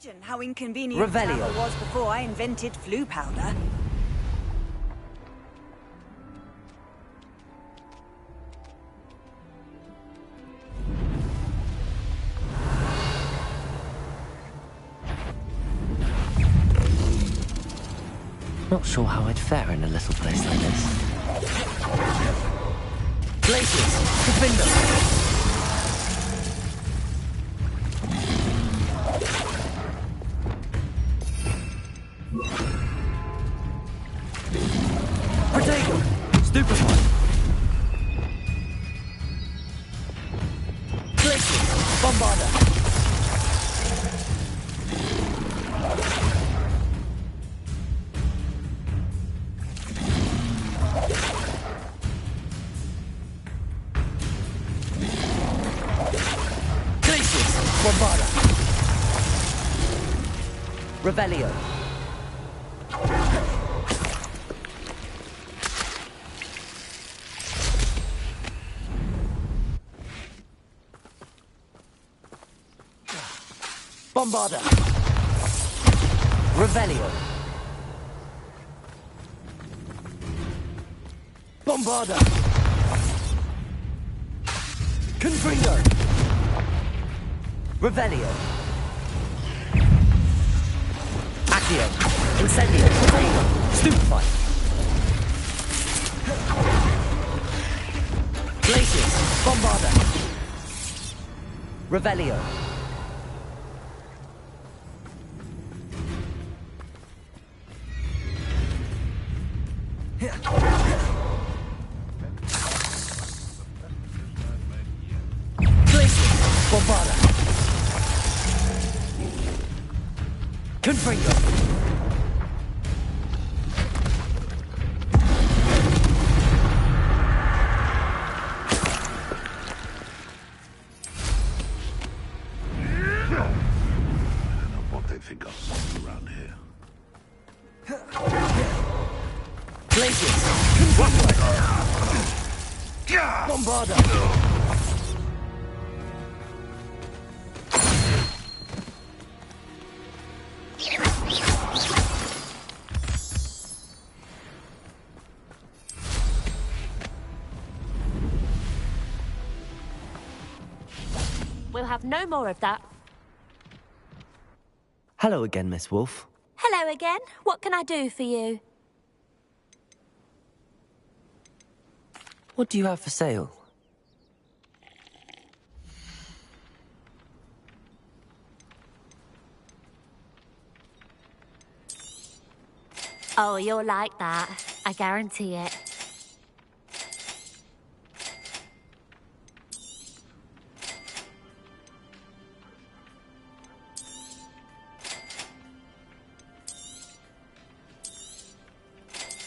Imagine how inconvenient travel was before I invented flu powder. Not sure how I'd fare in a little place like this. Glaciers! Defender! Protego! Stupefy! Glaciers! Bombarder! Bombarda. Revelio. Bombarda. Revelio. Bombarda. Confringo. Revelio. Accio. Incendio. Protego. Stupefy. Glaciers. Bombarda. Revelio. Glaciers. Bombarda. Confringo. I don't know what they think I'll see around here. Glaciers. Bombarda. We'll have no more of that. Hello again, Miss Wolf. Hello again. What can I do for you? What do you have for sale? Oh, you'll like that. I guarantee it.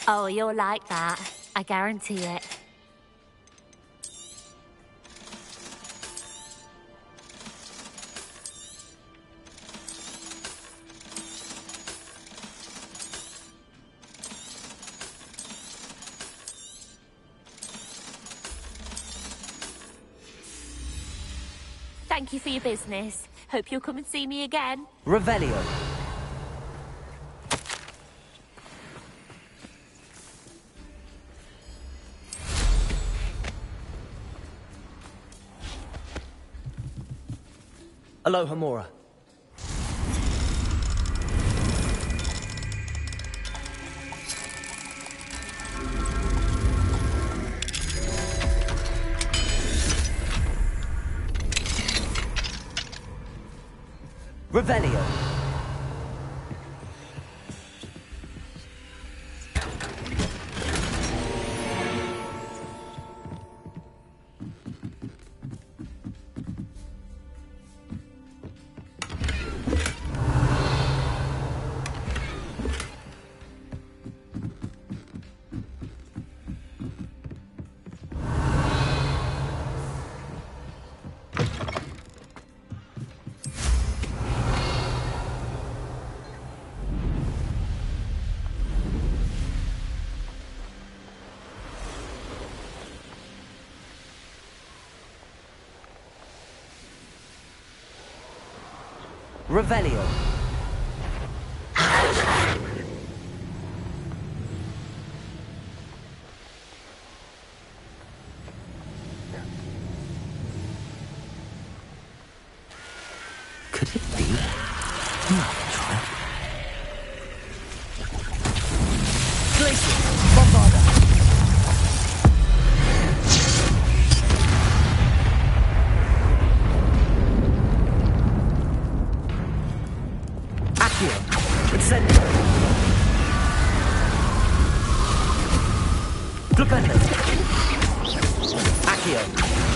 Oh, you'll like that. I guarantee it. Thank you for your business. Hope you'll come and see me again. Revelio. Aloha Mora. Revelio. Revelio. Could it be? Try. Glacier! Bombarda! Accio! Incendio! Flipendo! Accio!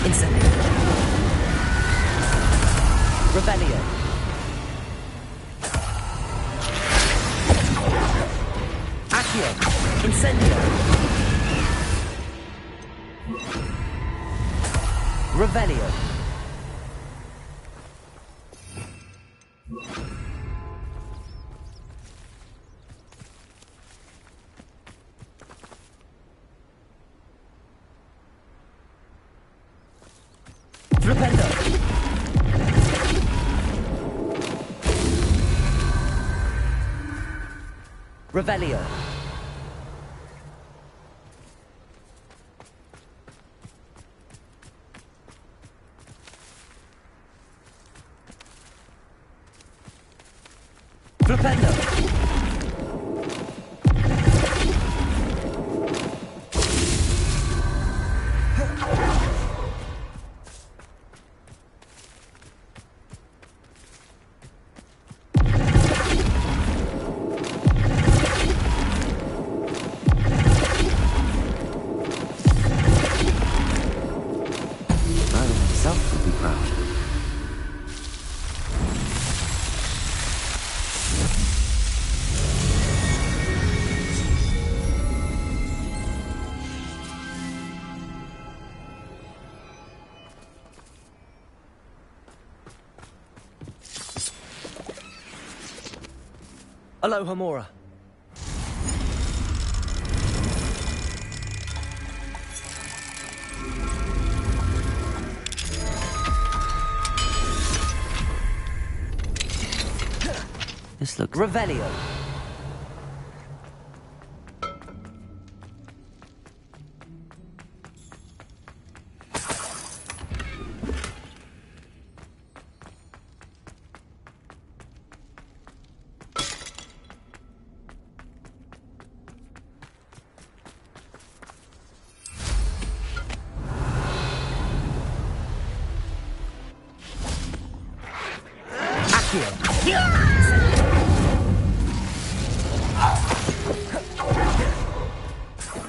Incendio! Revelio! Accio! Incendio! Revelio! Flipendo! Revelio! Flipendo! I myself would be proud. Aloha Mora. This looks... Revelio.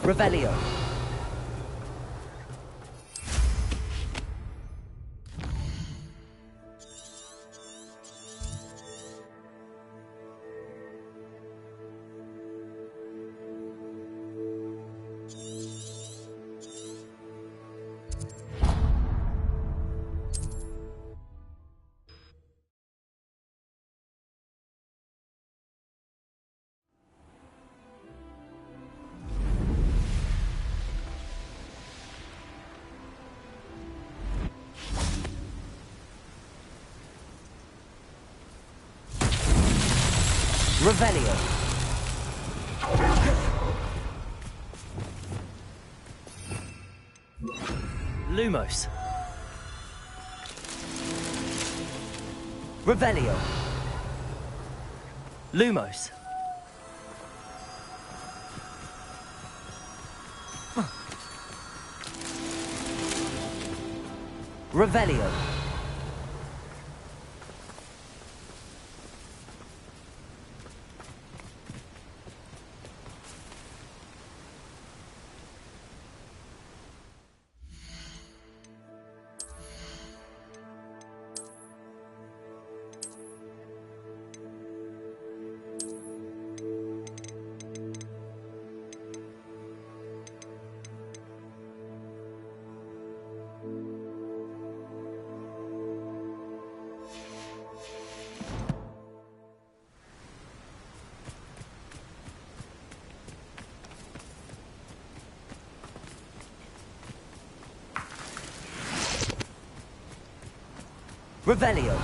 Revelio. Revelio. Lumos. Revelio. Lumos. Revelio. Revelio.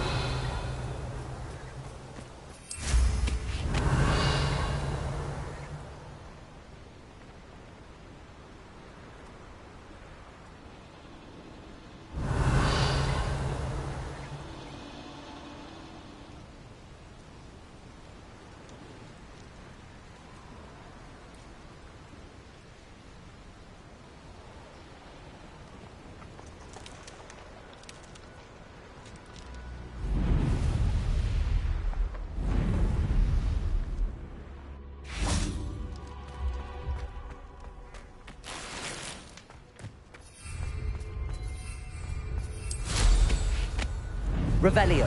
Revelio.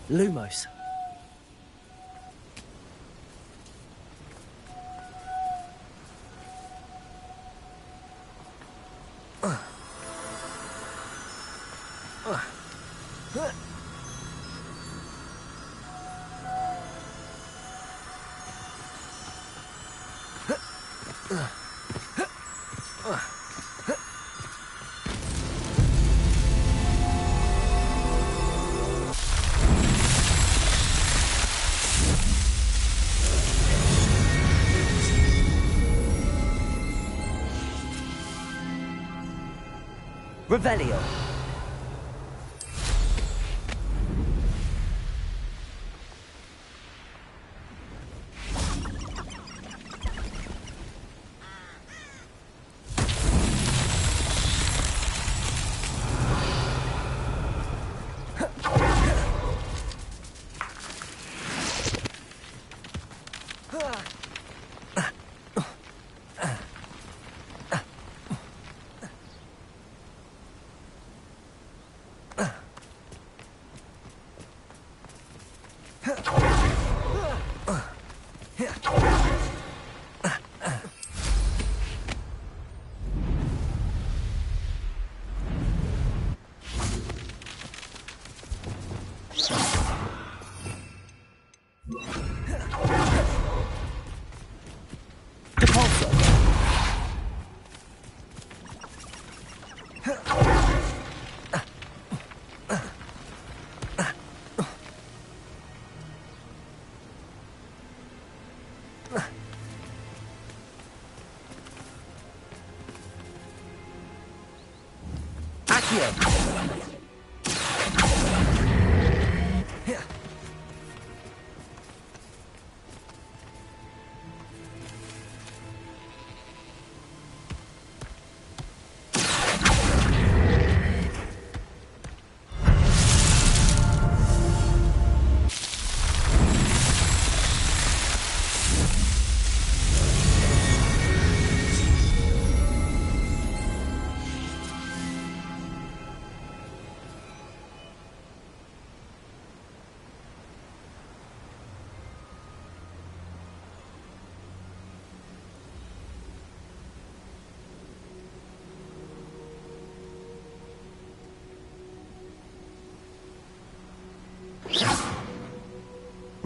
Lumos. Revelio.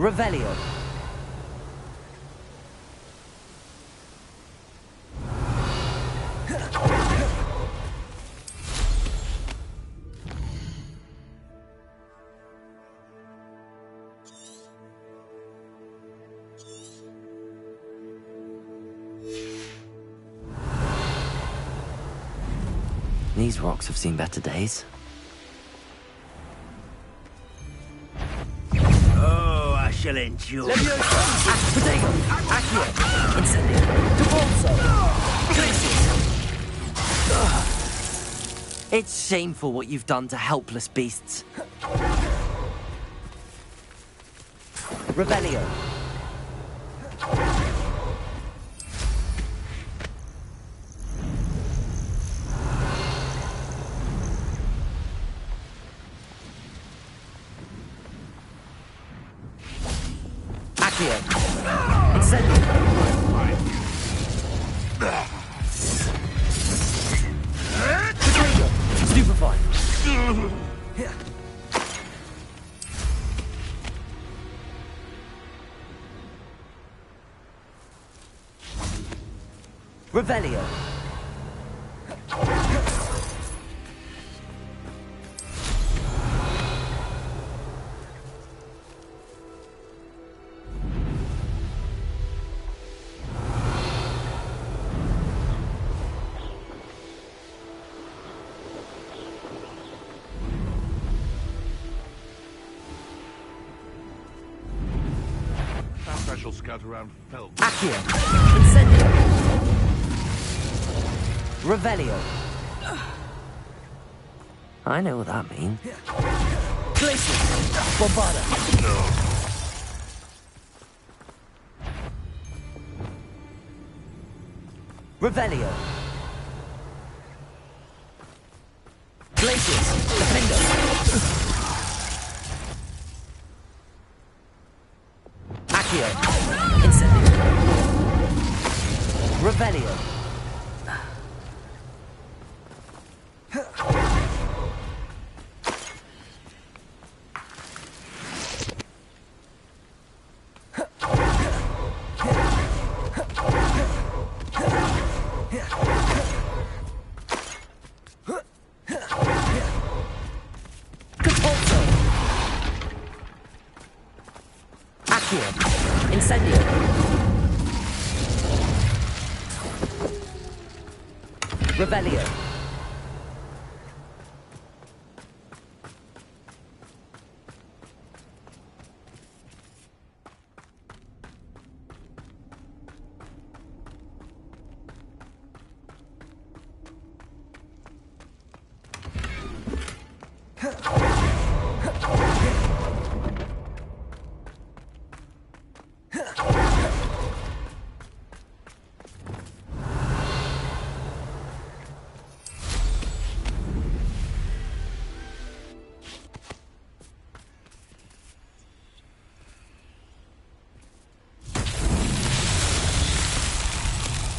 Revelio. These rocks have seen better days. Shall endure. Potato! Accio! Incendio! Devolso! Glacius! It's shameful what you've done to helpless beasts. Revelio. Revelio. I shall scout around Feld. Accio. Incendio. Revelio. I know what that means. Glacius! Bombarda! Revelio! Glacius! Defender! Accio! Incendio! Revelio! Incendio! Revelio!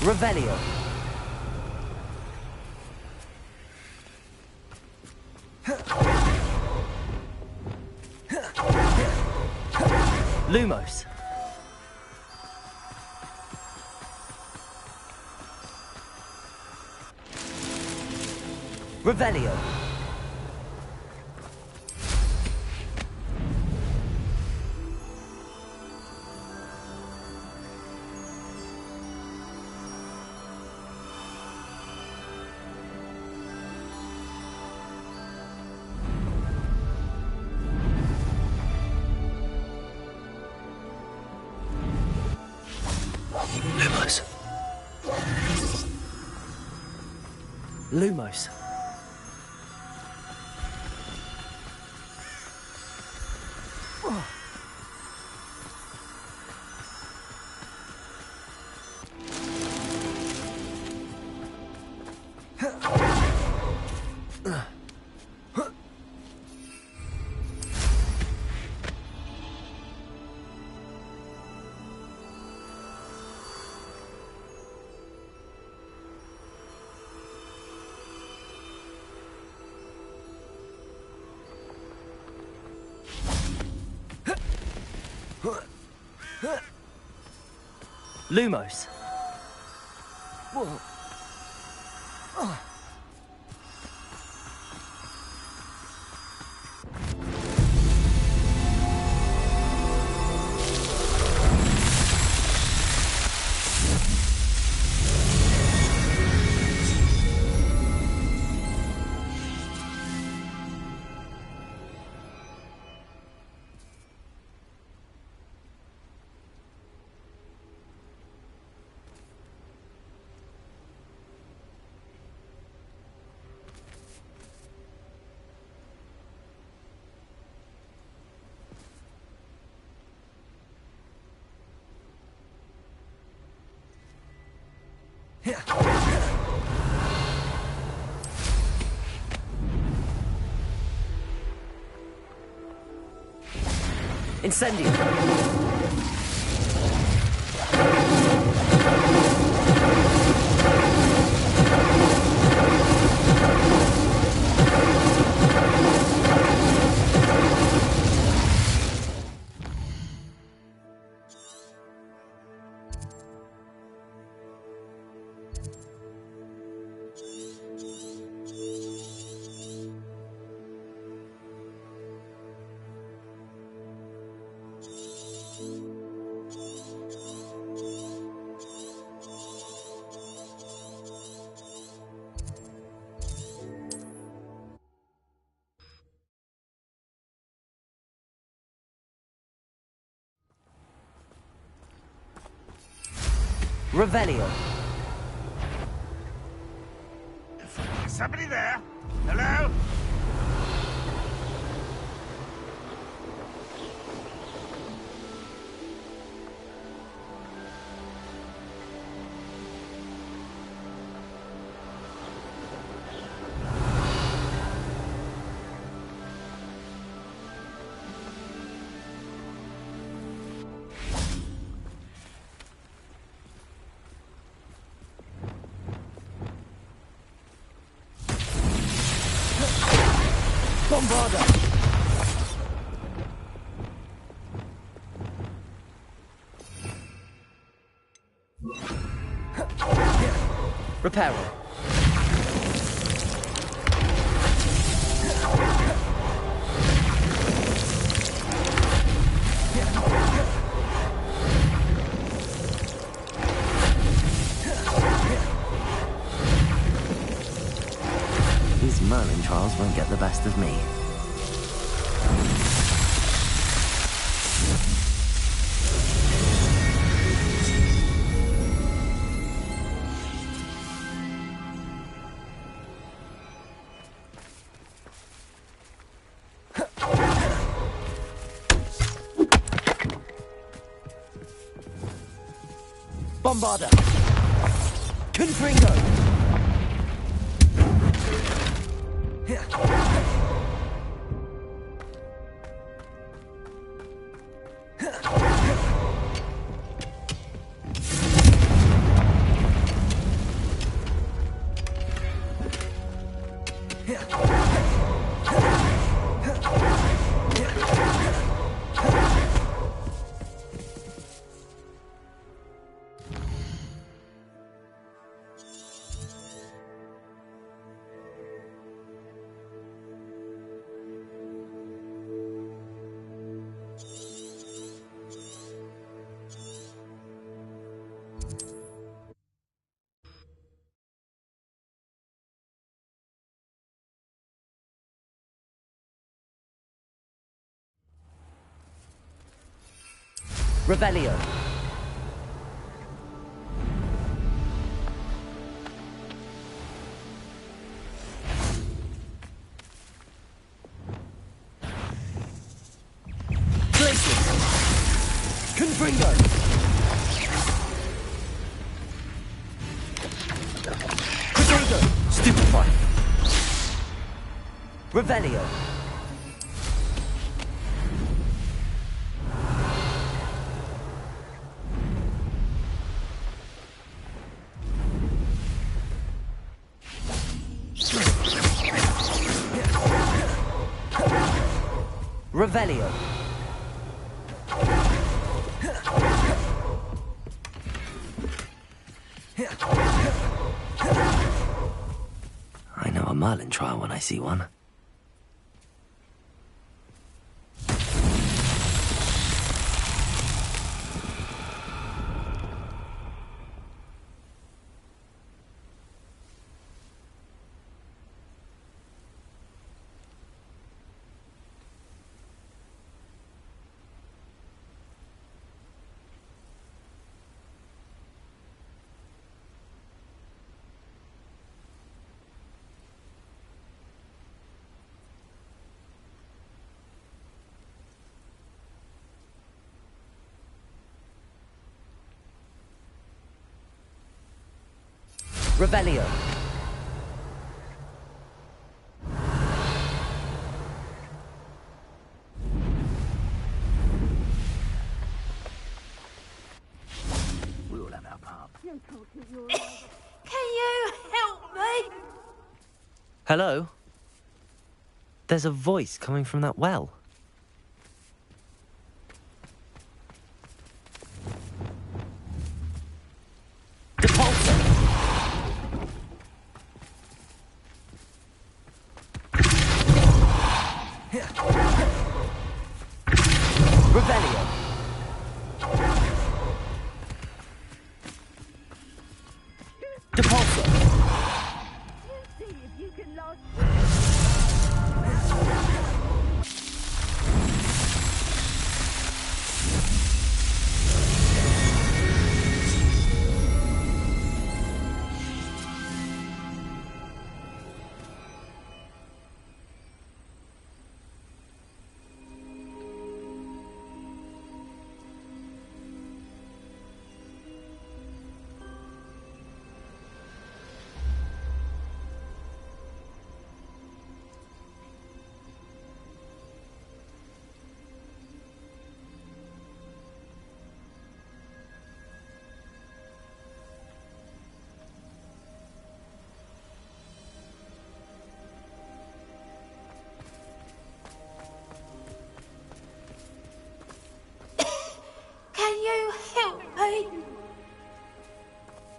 Revelio! Lumos! Revelio! Lumos. Lumos. Incendio. Revelio. Is somebody there? Hello? Bombarder! Repairer. These Merlin trials won't get the best of me. Bombarder! Confringo! Revelio. Glacius. Confringo. Potato. Stupefy. Revelio. Revelio. I know a Merlin trial when I see one. Revelio. We all have our part. Can you help me? Hello? There's a voice coming from that well. Revelio. Depulso. See if you can last.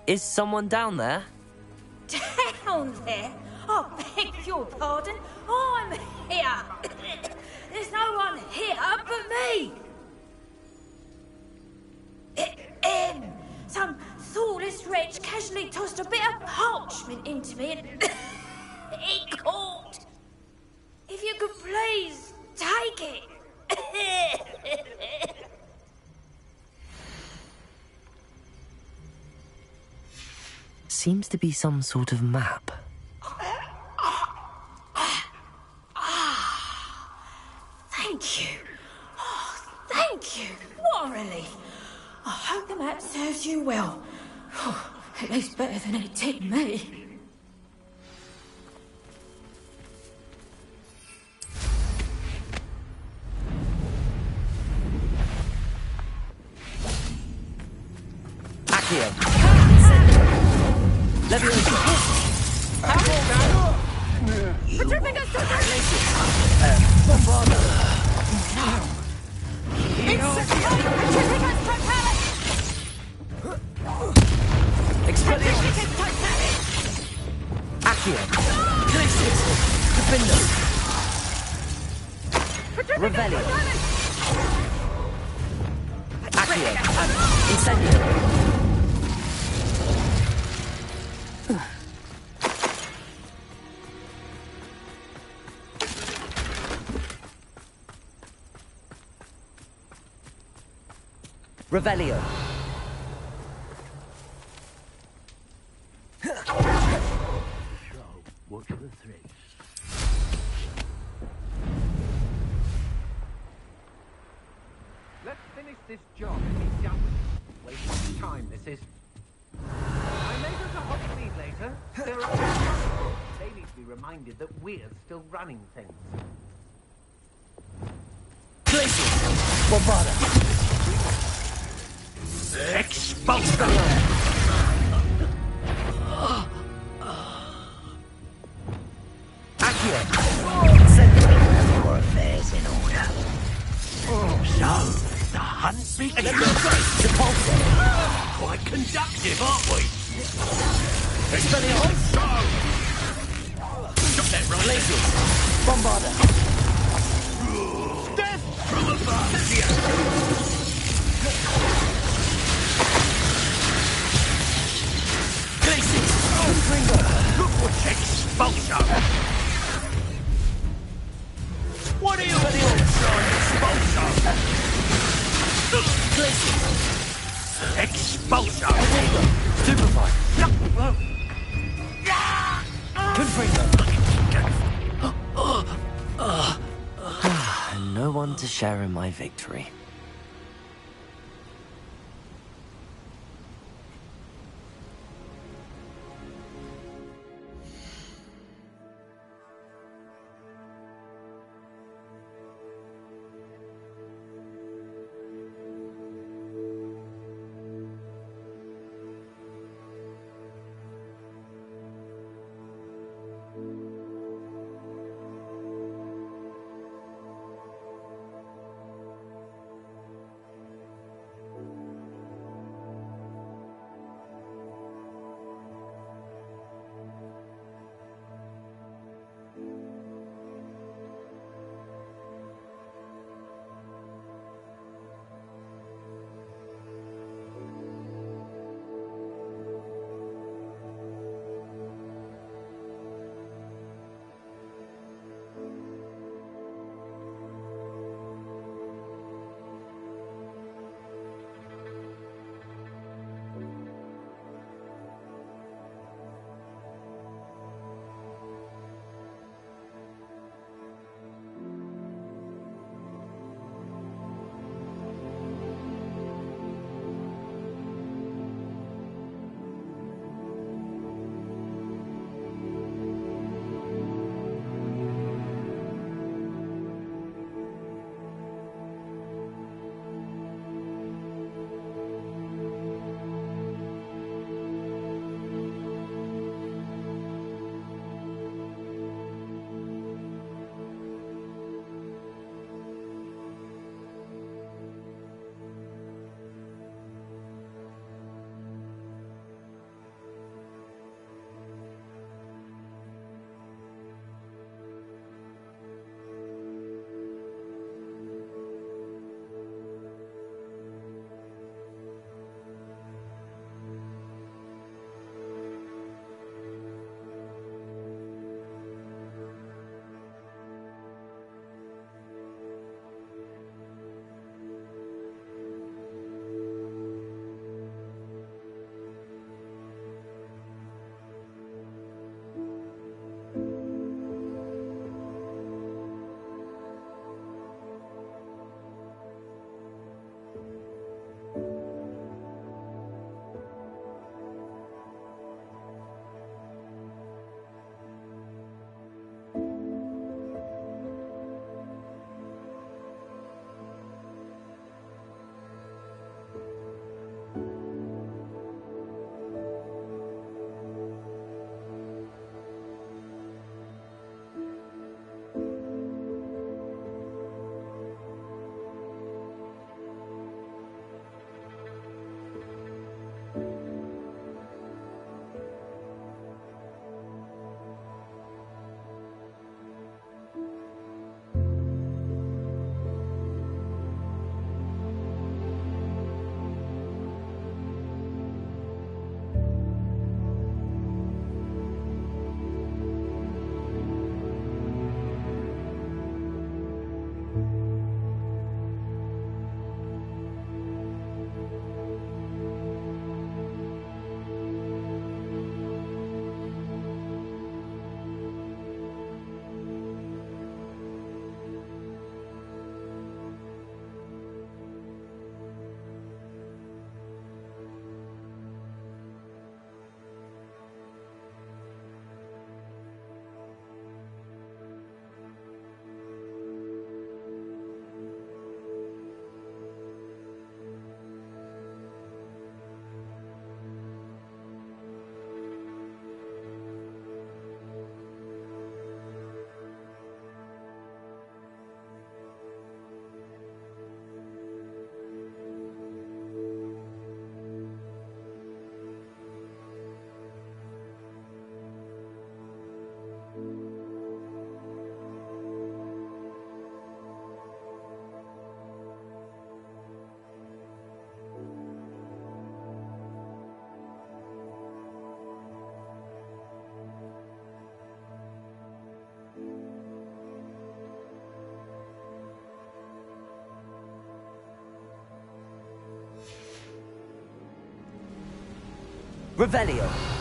Is someone down there? Down there? I beg your pardon. I'm here. There's no one here but me. Some thoughtless wretch casually tossed a bit of parchment into me and it caught. If you could please take it. Seems to be some sort of map. Thank you. Oh, thank you. What a relief. I hope the map serves you well. Oh, at least better than it did me. Accio. Leviosa. Petrificus Bombarda. Expelliarmus. Accio. Glacius. Defendo. Revelio. Accio. Incendio. Revelio. So, what's the three? Let's finish this job and be done with it. Wasting time, this is. I may go to Hogsmeade later. There are they need to be reminded that we're still running things. Glacius. Bombarda. Expulsion! Accio. Your affairs in order. So, the hunt begins. Repulsor. Quite conductive, aren't we? Expelliarmus. Got that right. Glacius. Bombarda. Death from above. Glacius. Look what's expulsion! What are you doing, expulsion? Glacius. Expulsion! Stupefy. Confringo. And no one to share in my victory. Revelio.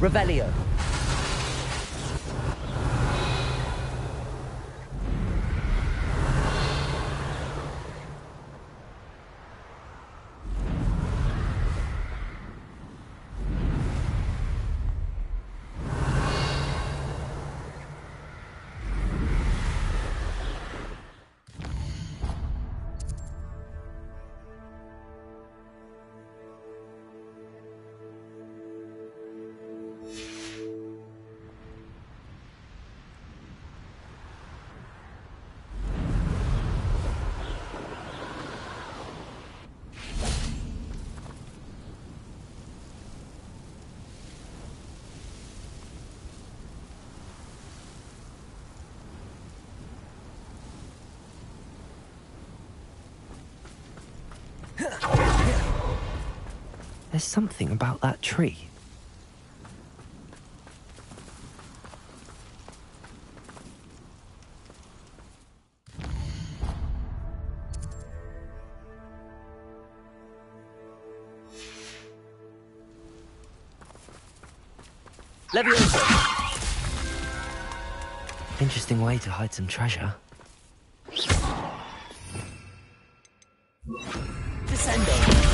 Revelio. There's something about that tree. Leviosa! Interesting way to hide some treasure. Descendo!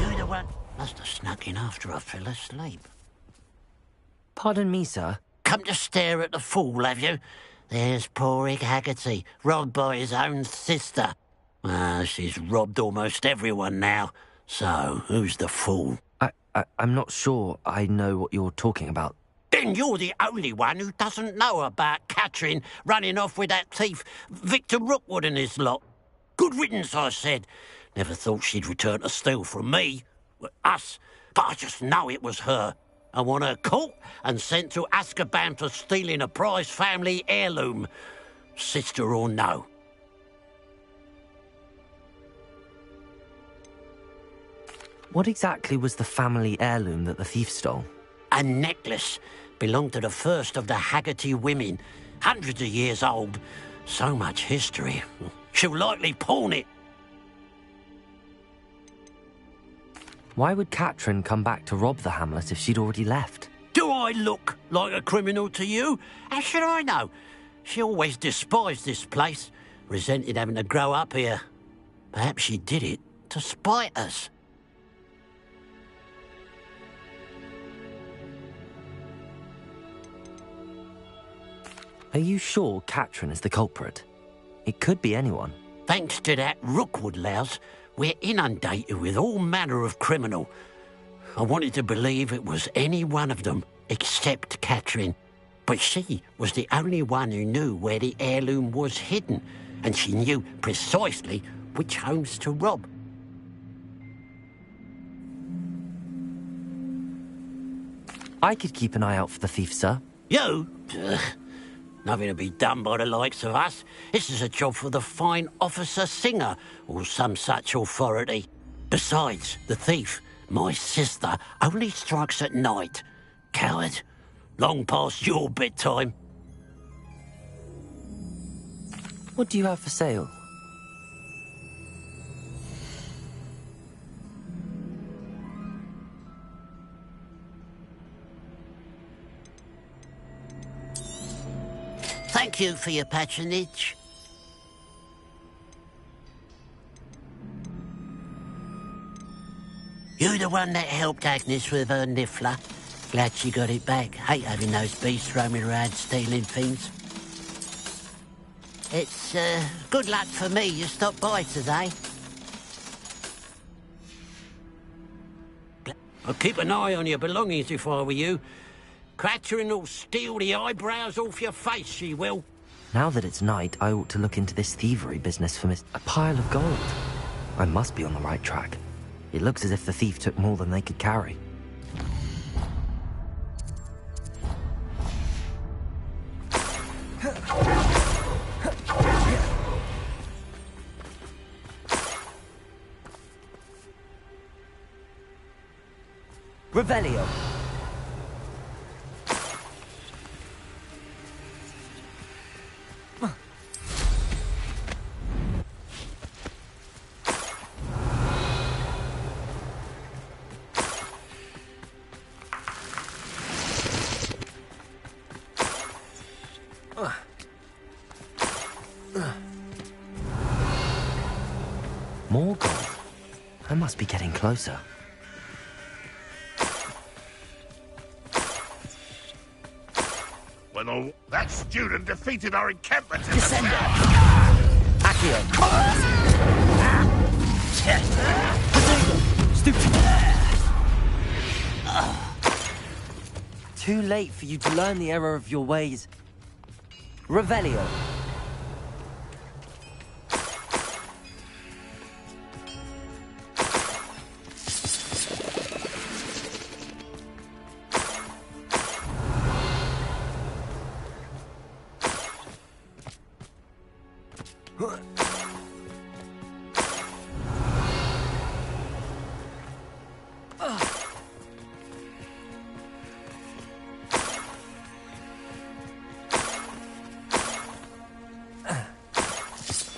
You the one must have snuck in after I fell asleep. Pardon me, sir. Come to stare at the fool, have you? There's poor Ig Haggerty, robbed by his own sister. She's robbed almost everyone now. So, who's the fool? I'm not sure I know what you're talking about. Then you're the only one who doesn't know about Catherine running off with that thief, Victor Rookwood and his lot. Good riddance, I said. Never thought she'd return to steal from me, us, but I just know it was her. I want her caught and sent to Azkaban for stealing a prized family heirloom, sister or no. What exactly was the family heirloom that the thief stole? A necklace belonged to the first of the Haggerty women, hundreds of years old. So much history. She'll likely pawn it. Why would Catherine come back to rob the hamlet if she'd already left? Do I look like a criminal to you? How should I know? She always despised this place, resented having to grow up here. Perhaps she did it to spite us. Are you sure Catherine is the culprit? It could be anyone. Thanks to that Rookwood louse, we're inundated with all manner of criminal. I wanted to believe it was any one of them, except Catherine. But she was the only one who knew where the heirloom was hidden, and she knew precisely which homes to rob. I could keep an eye out for the thief, sir. You? Nothing to be done by the likes of us. This is a job for the fine officer Singer, or some such authority. Besides, the thief, my sister, only strikes at night. Coward. Long past your bedtime. What do you have for sale? Thank you for your patronage. You the one that helped Agnes with her niffler? Glad she got it back. Hate having those beasts roaming around stealing things. It's, good luck for me you stopped by today. I'd keep an eye on your belongings if I were you. Catherine will steal the eyebrows off your face, she will. Now that it's night, I ought to look into this thievery business for a pile of gold. I must be on the right track. It looks as if the thief took more than they could carry. Revelio. More gold. I must be getting closer. When that student defeated our encampment in Descender! Accio! Stupid! Too late for you to learn the error of your ways. Revelio.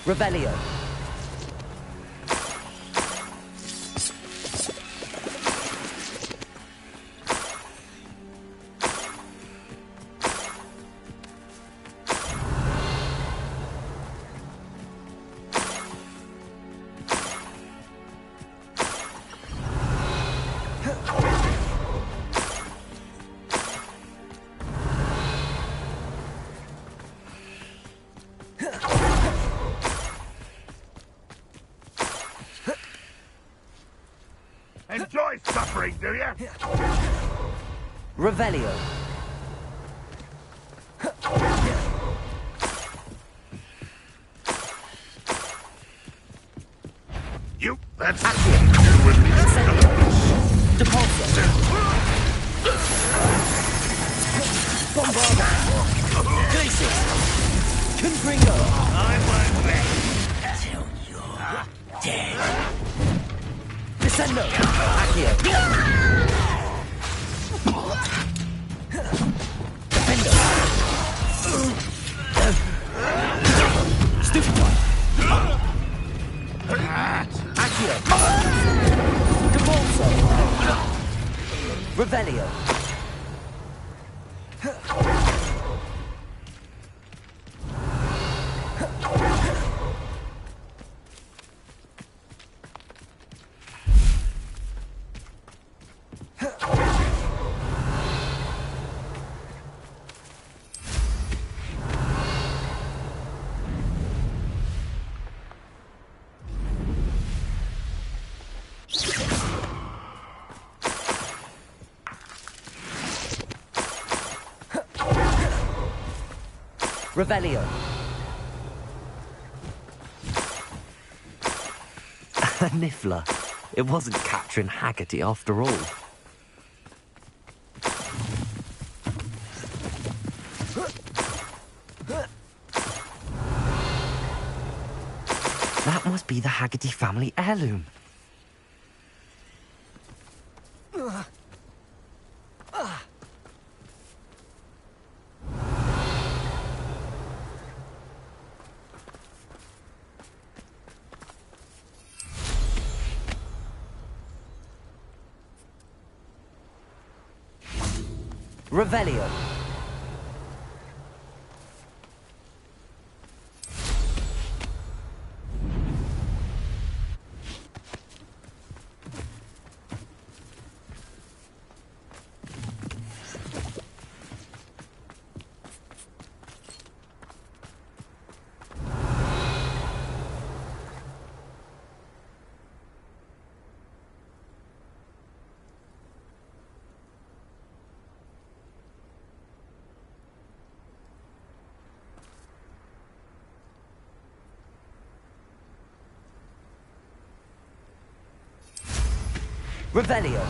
Revelio. Enjoy suffering, do you? Revelio. You, that's you with me. Depulso. Bombarda. Glacius. Confringo. I won't wait till you're dead. Descendo. Accio. Defendo. Stupid one. Accio. Depulso. Revelio. Revelio. A niffler. It wasn't Catherine Haggerty after all. That must be the Haggerty family heirloom. Revelio. Revelio.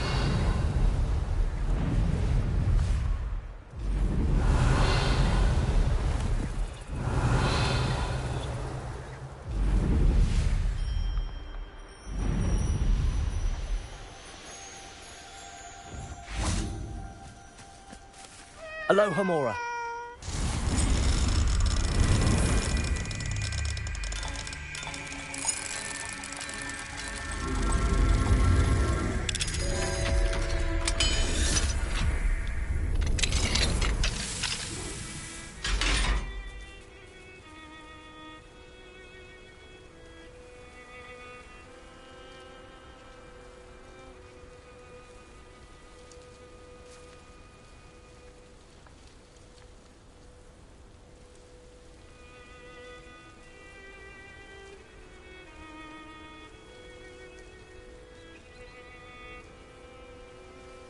Aloha Mora.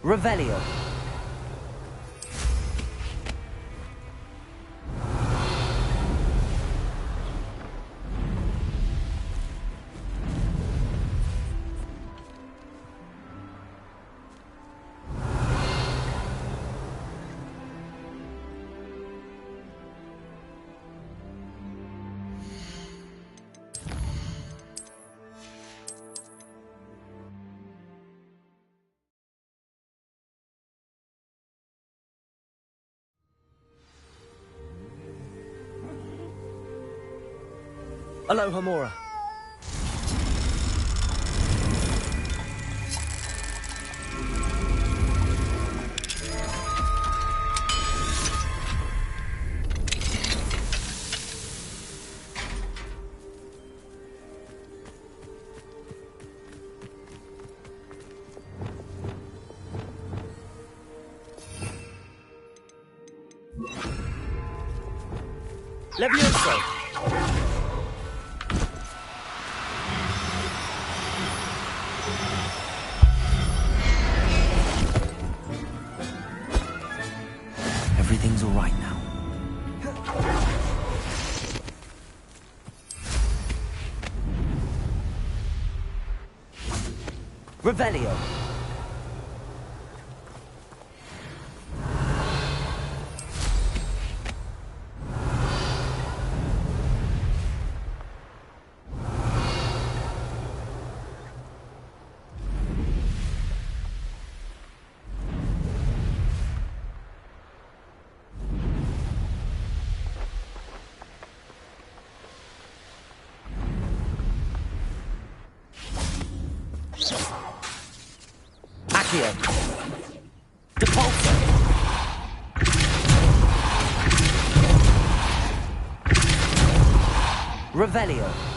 Revelio. Aloha Mora. Levioso. Everything's all right now. Revelio. Accio. Depulso. Revelio.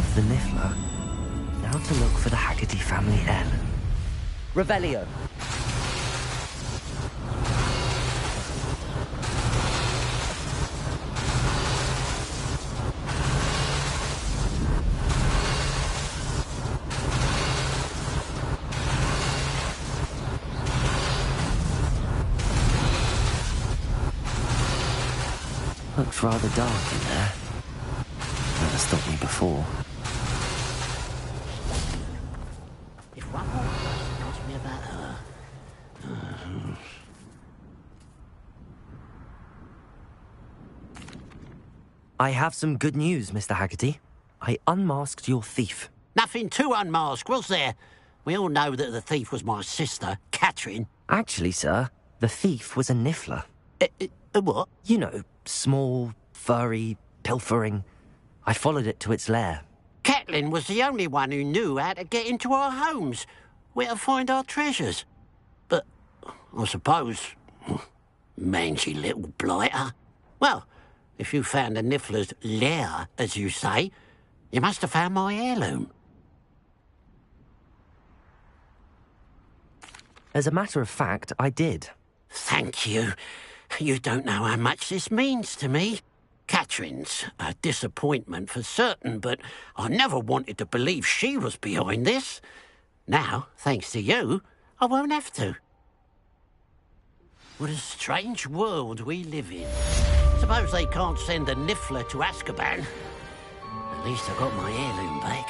have the Niffler. Now to look for the Haggerty family heirloom. Revelio. Looks rather dark in there. Never stopped me before. If one more person asks me about her... I have some good news, Mr. Haggerty. I unmasked your thief. Nothing to unmask, was there? We all know that the thief was my sister, Catherine. Actually, sir, the thief was a Niffler. What? You know, small, furry, pilfering. I followed it to its lair. Catelyn was the only one who knew how to get into our homes, where to find our treasures. But, I suppose, mangy little blighter. Well, if you found the Niffler's lair, as you say, you must have found my heirloom. As a matter of fact, I did. Thank you. You don't know how much this means to me. Catherine's a disappointment for certain, but I never wanted to believe she was behind this. Now, thanks to you, I won't have to. What a strange world we live in. Suppose they can't send a Niffler to Azkaban. At least I got my heirloom back.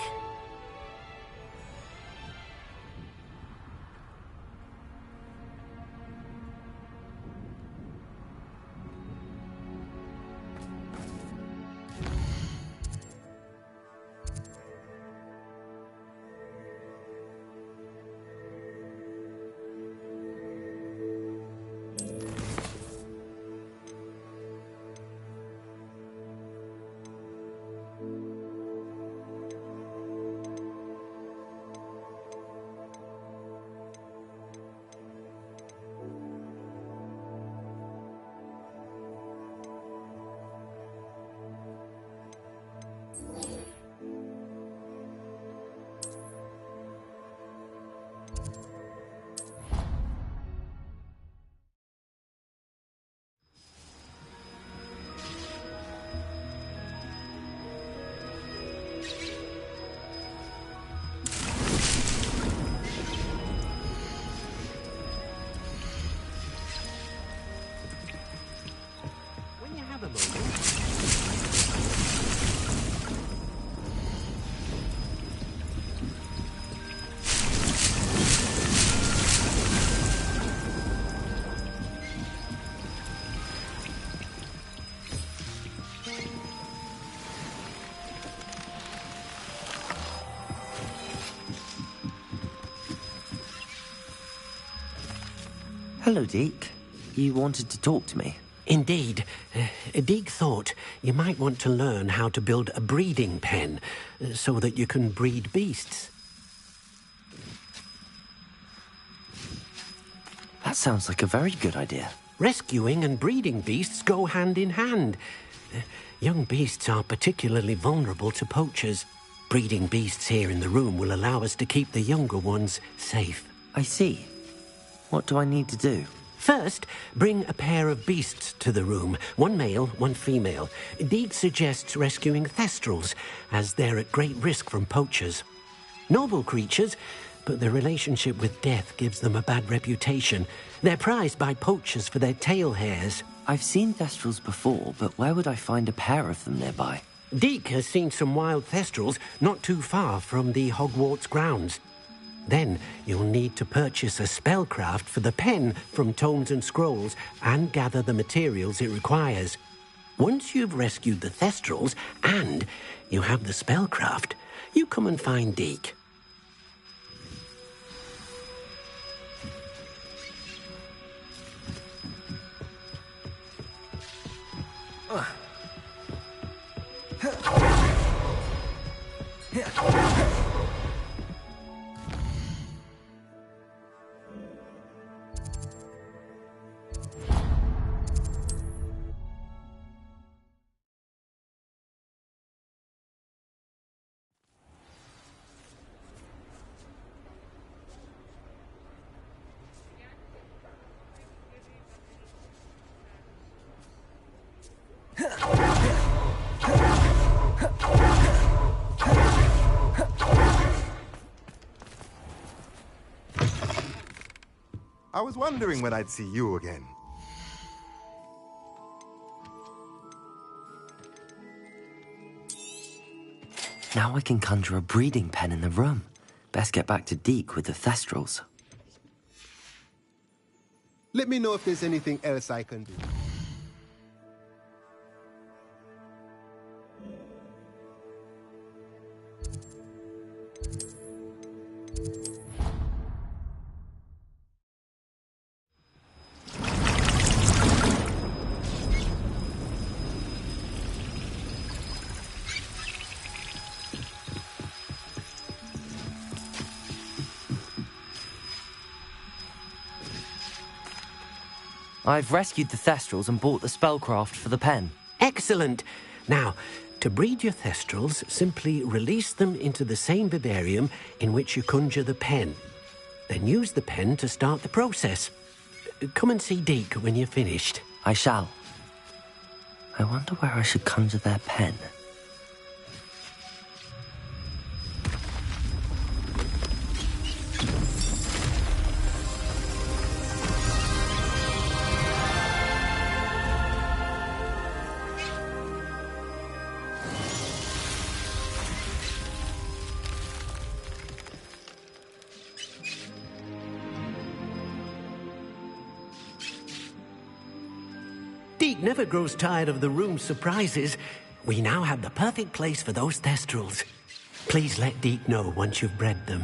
Hello, Deke. You wanted to talk to me? Indeed. Deek thought you might want to learn how to build a breeding pen so that you can breed beasts. That sounds like a very good idea. Rescuing and breeding beasts go hand in hand. Young beasts are particularly vulnerable to poachers. Breeding beasts here in the room will allow us to keep the younger ones safe. I see. What do I need to do? First, bring a pair of beasts to the room. One male, one female. Deek suggests rescuing thestrals, as they're at great risk from poachers. Noble creatures, but their relationship with death gives them a bad reputation. They're prized by poachers for their tail hairs. I've seen thestrals before, but where would I find a pair of them nearby? Deek has seen some wild thestrals not too far from the Hogwarts grounds. Then you'll need to purchase a spellcraft for the pen from Tomes and Scrolls and gather the materials it requires. Once you've rescued the thestrals and you have the spellcraft, you come and find Deek. I was wondering when I'd see you again. Now I can conjure a breeding pen in the room. Best get back to Deke with the Thestrals. Let me know if there's anything else I can do. I've rescued the Thestrals and bought the spellcraft for the pen. Excellent. Now, to breed your Thestrals, simply release them into the same vivarium in which you conjure the pen. Then use the pen to start the process. Come and see Deke when you're finished. I shall. I wonder where I should conjure their pen. Deke never grows tired of the room's surprises. We now have the perfect place for those Thestrals. Please let Deke know once you've bred them.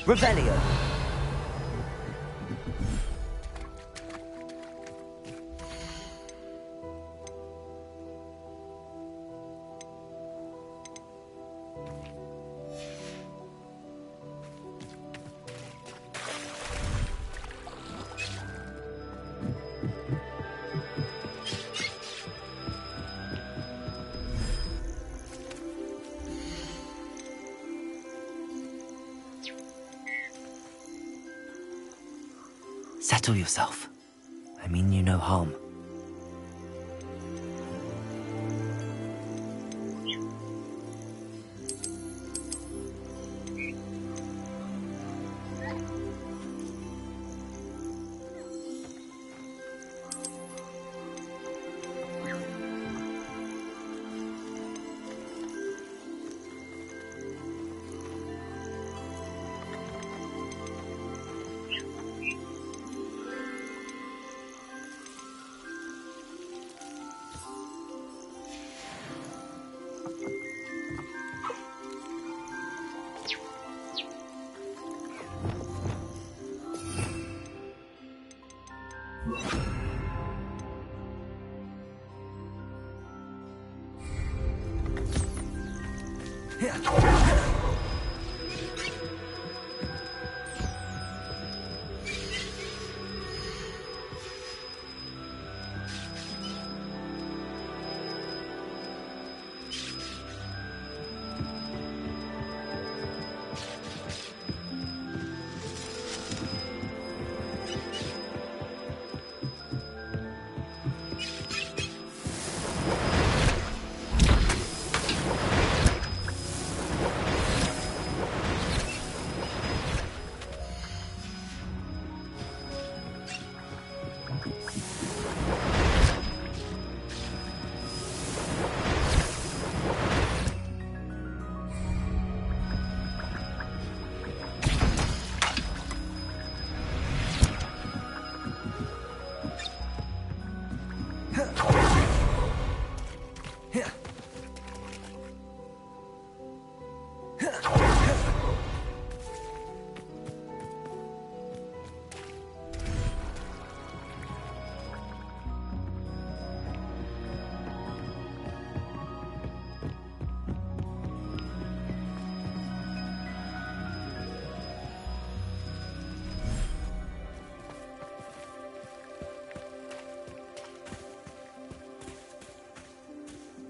Revelio. Settle yourself. I mean you no harm.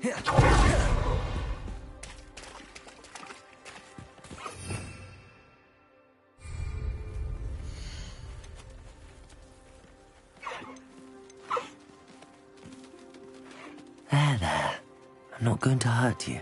There. I'm not going to hurt you.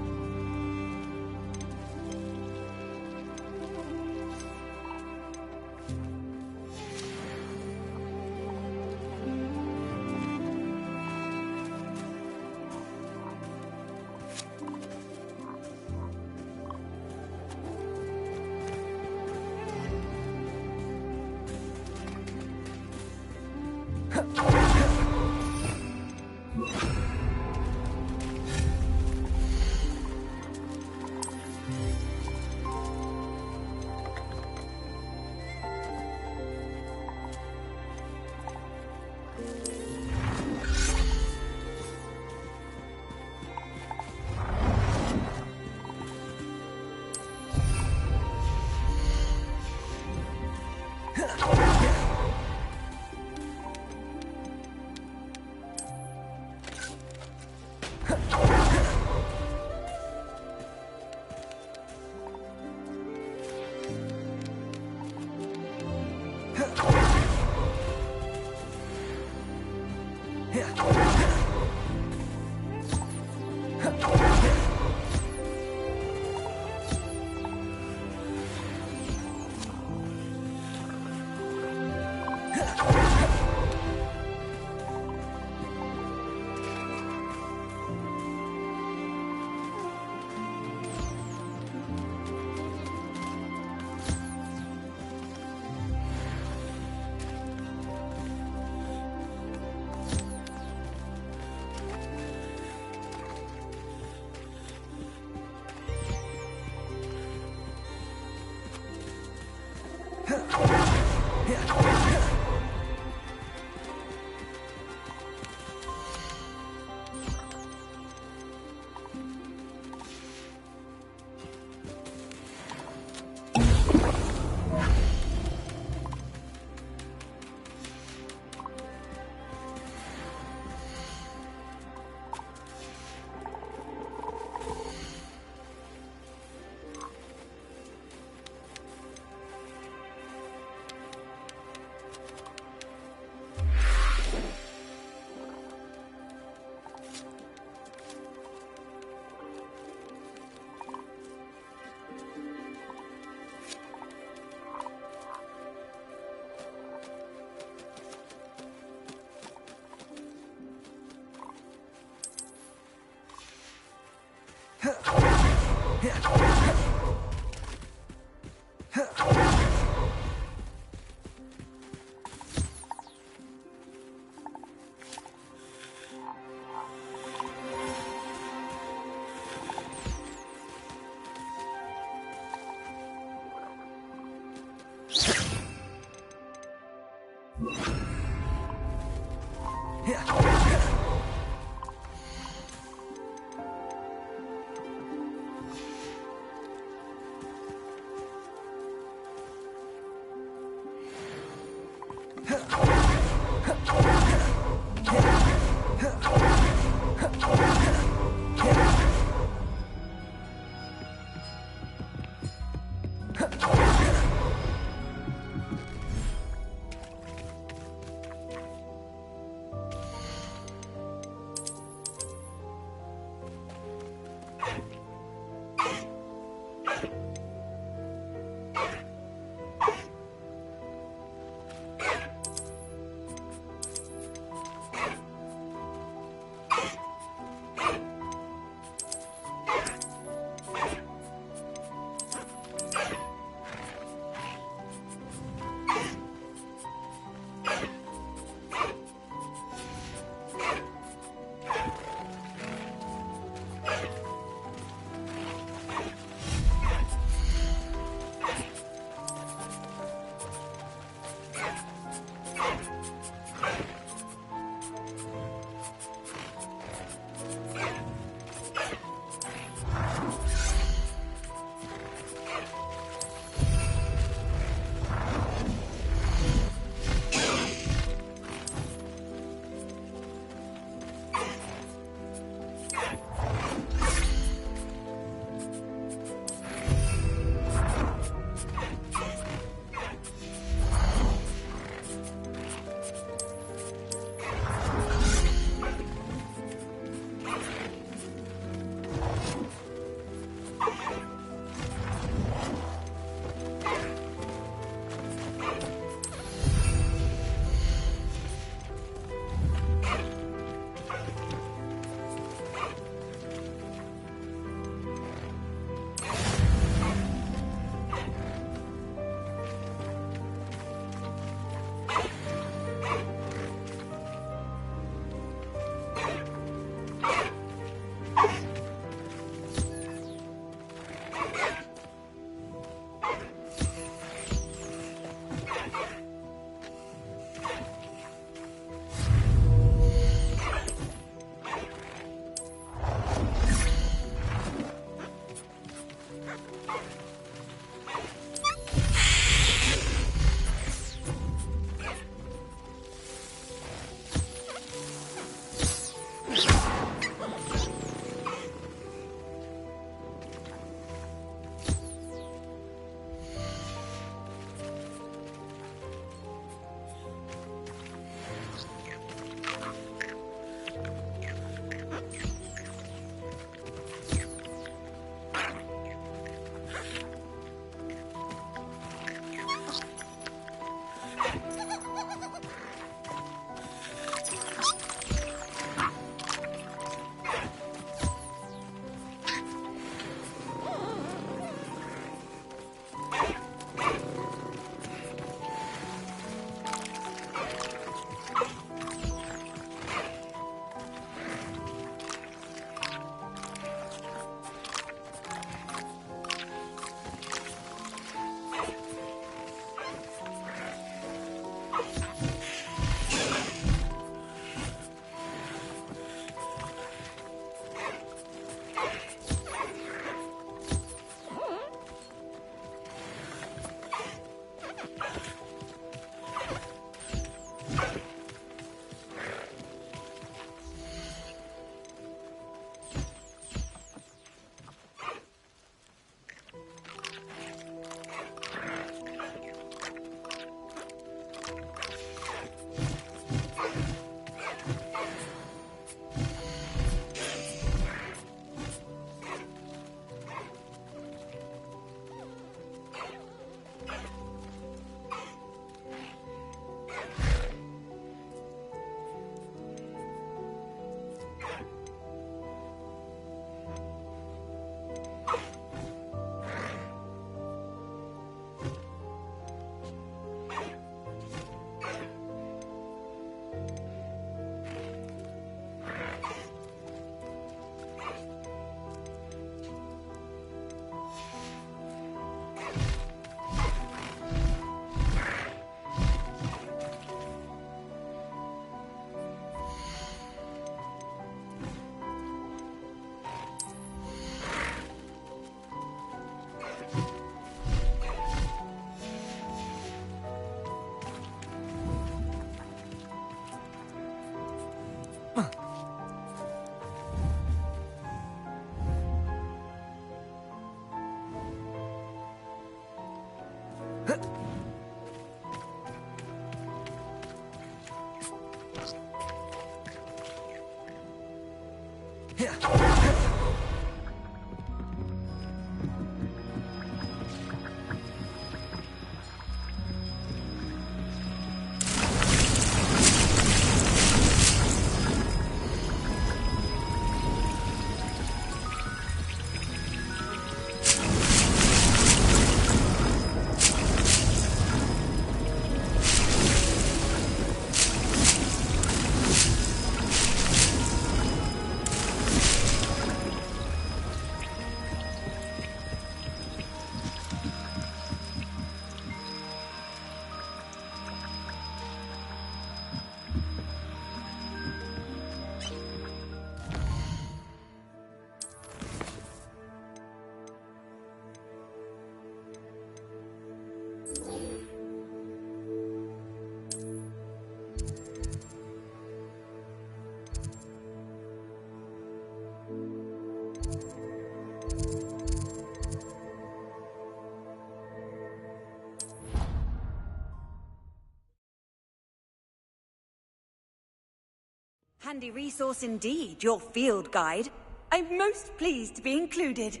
Handy resource indeed, your field guide. I'm most pleased to be included.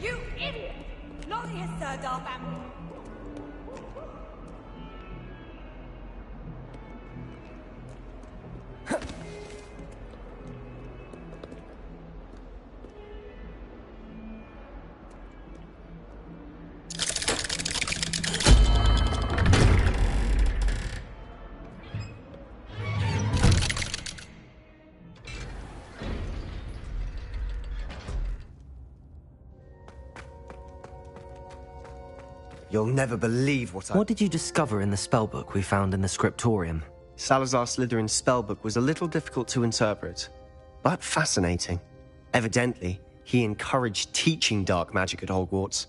You idiot! Not here, Sir Dartham. You'll never believe what What did you discover in the spellbook we found in the scriptorium? Salazar Slytherin's spellbook was a little difficult to interpret, but fascinating. Evidently, he encouraged teaching dark magic at Hogwarts.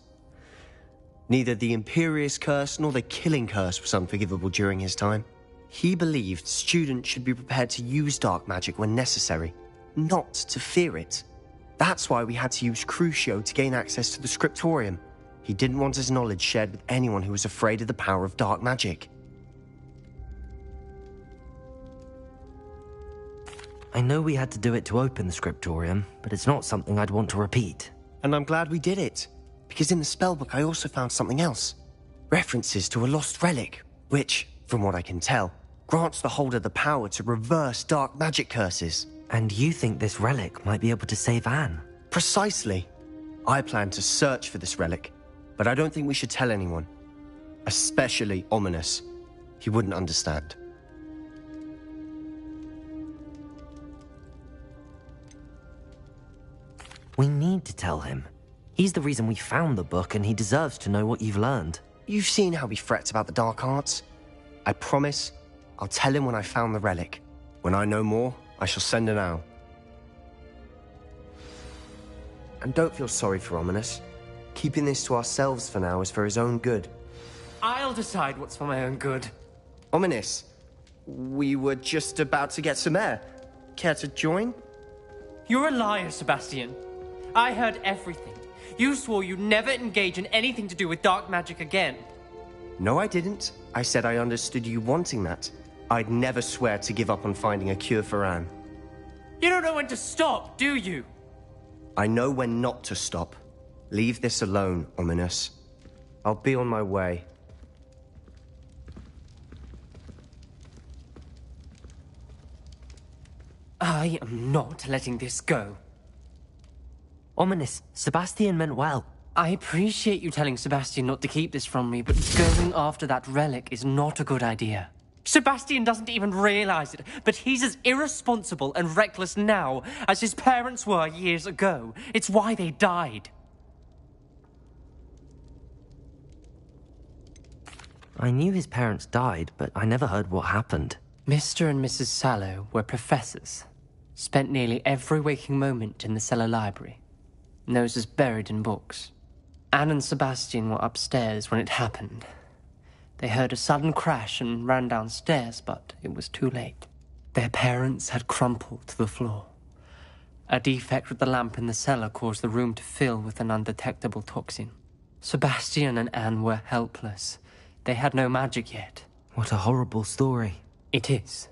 Neither the Imperious Curse nor the Killing Curse was unforgivable during his time. He believed students should be prepared to use dark magic when necessary, not to fear it. That's why we had to use Crucio to gain access to the scriptorium. He didn't want his knowledge shared with anyone who was afraid of the power of dark magic. I know we had to do it to open the scriptorium, but it's not something I'd want to repeat. And I'm glad we did it, because in the spellbook I also found something else. References to a lost relic, which, from what I can tell, grants the holder the power to reverse dark magic curses. And you think this relic might be able to save Anne? Precisely. I plan to search for this relic, but I don't think we should tell anyone. Especially Ominous. He wouldn't understand. We need to tell him. He's the reason we found the book, and he deserves to know what you've learned. You've seen how he frets about the dark arts. I promise I'll tell him when I found the relic. When I know more, I shall send an owl. And don't feel sorry for Ominous. Keeping this to ourselves for now is for his own good. I'll decide what's for my own good. Ominous, we were just about to get some air. Care to join? You're a liar, Sebastian. I heard everything. You swore you'd never engage in anything to do with dark magic again. No, I didn't. I said I understood you wanting that. I'd never swear to give up on finding a cure for Anne. You don't know when to stop, do you? I know when not to stop. Leave this alone, Ominous. I'll be on my way. I am not letting this go. Ominous, Sebastian meant well. I appreciate you telling Sebastian not to keep this from me, but going after that relic is not a good idea. Sebastian doesn't even realize it, but he's as irresponsible and reckless now as his parents were years ago. It's why they died. I knew his parents died, but I never heard what happened. Mr. and Mrs. Sallow were professors. Spent nearly every waking moment in the cellar library. Noses buried in books. Anne and Sebastian were upstairs when it happened. They heard a sudden crash and ran downstairs, but it was too late. Their parents had crumpled to the floor. A defect with the lamp in the cellar caused the room to fill with an undetectable toxin. Sebastian and Anne were helpless. They had no magic yet. What a horrible story. It is.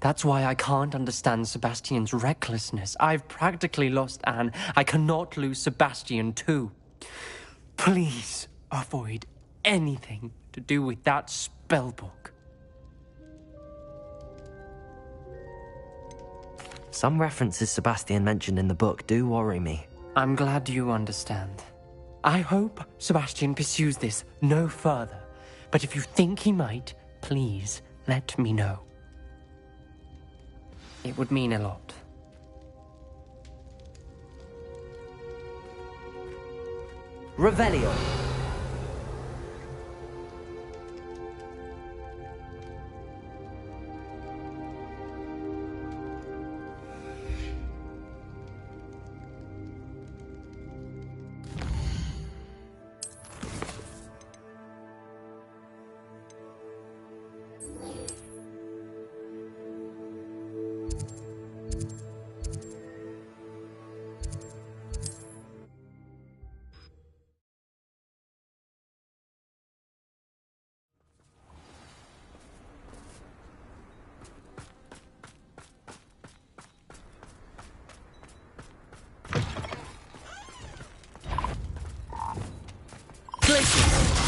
That's why I can't understand Sebastian's recklessness. I've practically lost Anne. I cannot lose Sebastian too. Please avoid anything to do with that spellbook. Some references Sebastian mentioned in the book do worry me. I'm glad you understand. I hope Sebastian pursues this no further. But if you think he might, please let me know. It would mean a lot. Revelio.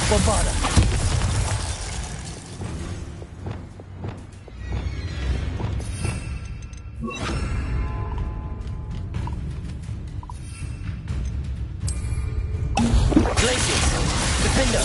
Bombarda. Glaciers. Defender.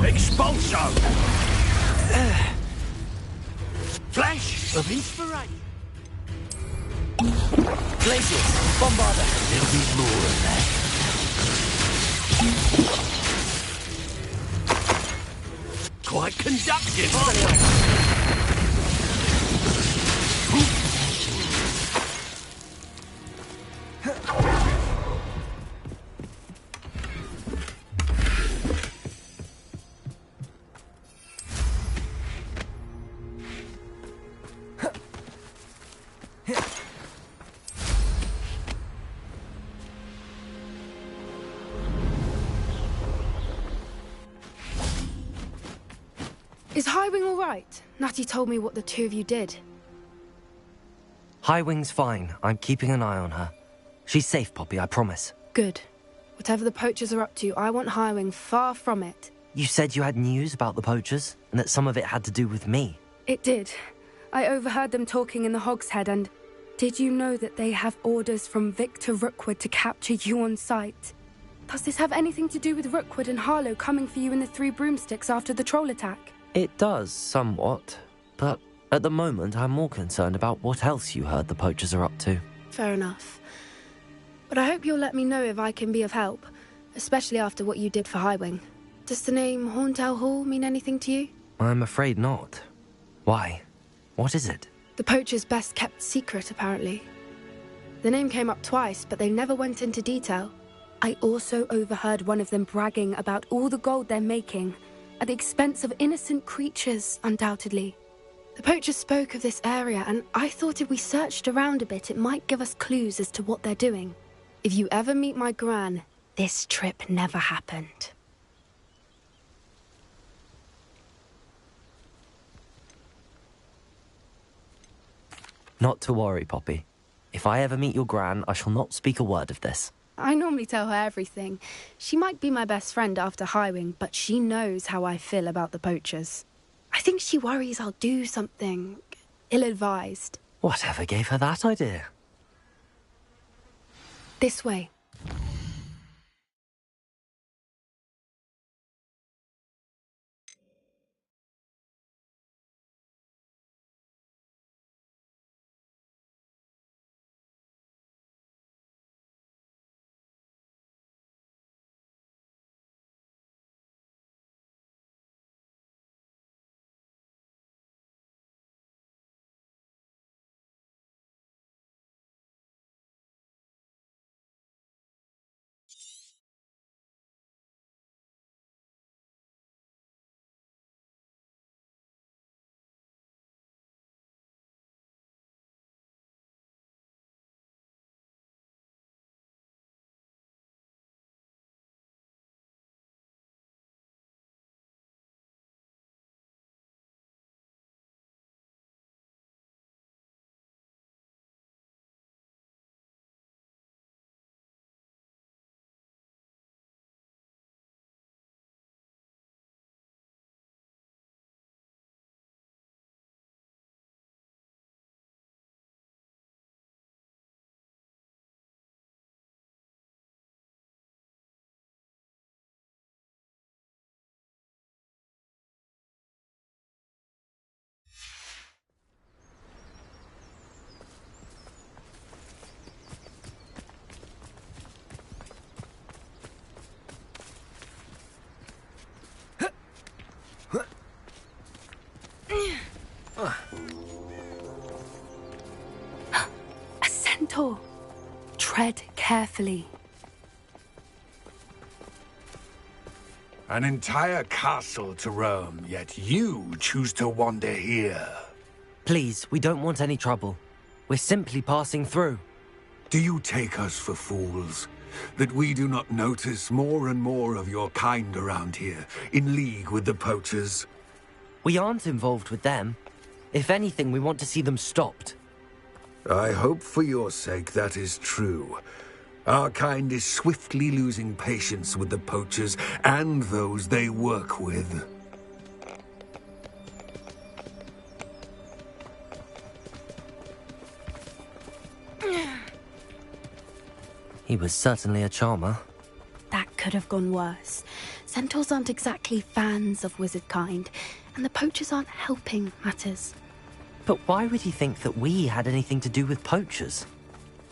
Expulso! Flash of inspiration! Glaciers. Bombarda. There'll be more of that. Quite conductive, Is Highwing all right? Natty told me what the two of you did. Highwing's fine. I'm keeping an eye on her. She's safe, Poppy, I promise. Good. Whatever the poachers are up to, I want Highwing far from it. You said you had news about the poachers, and that some of it had to do with me. It did. I overheard them talking in the Hogshead, and did you know that they have orders from Victor Rookwood to capture you on sight? Does this have anything to do with Rookwood and Harlow coming for you in the Three Broomsticks after the troll attack? It does, somewhat. But at the moment, I'm more concerned about what else you heard the poachers are up to. Fair enough. But I hope you'll let me know if I can be of help, especially after what you did for Highwing. Does the name Horntail Hall mean anything to you? I'm afraid not. Why? What is it? The poacher's best kept secret, apparently. The name came up twice, but they never went into detail. I also overheard one of them bragging about all the gold they're making, at the expense of innocent creatures, undoubtedly. The poachers spoke of this area, and I thought if we searched around a bit, it might give us clues as to what they're doing. If you ever meet my gran, this trip never happened. Not to worry, Poppy. If I ever meet your gran, I shall not speak a word of this. I normally tell her everything. She might be my best friend after Highwing, but she knows how I feel about the poachers. I think she worries I'll do something ill-advised. Whatever gave her that idea? This way. centaur. Tread carefully. An entire castle to roam, yet you choose to wander here. Please, we don't want any trouble. We're simply passing through. Do you take us for fools? That we do not notice more and more of your kind around here, in league with the poachers? We aren't involved with them. If anything, we want to see them stopped. I hope for your sake that is true. Our kind is swiftly losing patience with the poachers and those they work with. He was certainly a charmer. That could have gone worse. Centaurs aren't exactly fans of wizard kind, and the poachers aren't helping matters. But why would he think that we had anything to do with poachers?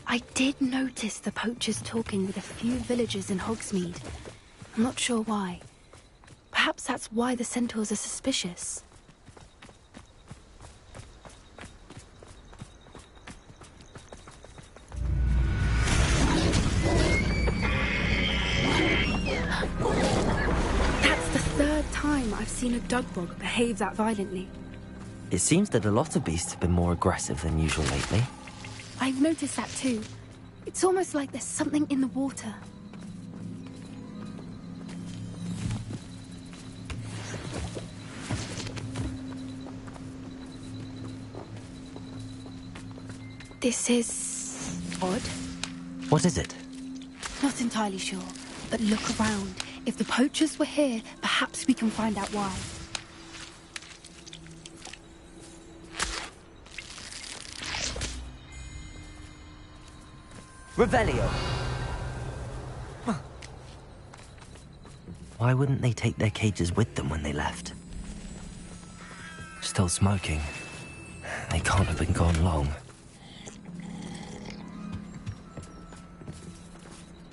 I did notice the poachers talking with a few villagers in Hogsmeade. I'm not sure why. Perhaps that's why the centaurs are suspicious. That's the third time I've seen a dugbog behave that violently. It seems that a lot of beasts have been more aggressive than usual lately. I've noticed that too. It's almost like there's something in the water. This is odd. What is it? Not entirely sure, but look around. If the poachers were here, perhaps we can find out why. Revelio! Why wouldn't they take their cages with them when they left? Still smoking. They can't have been gone long.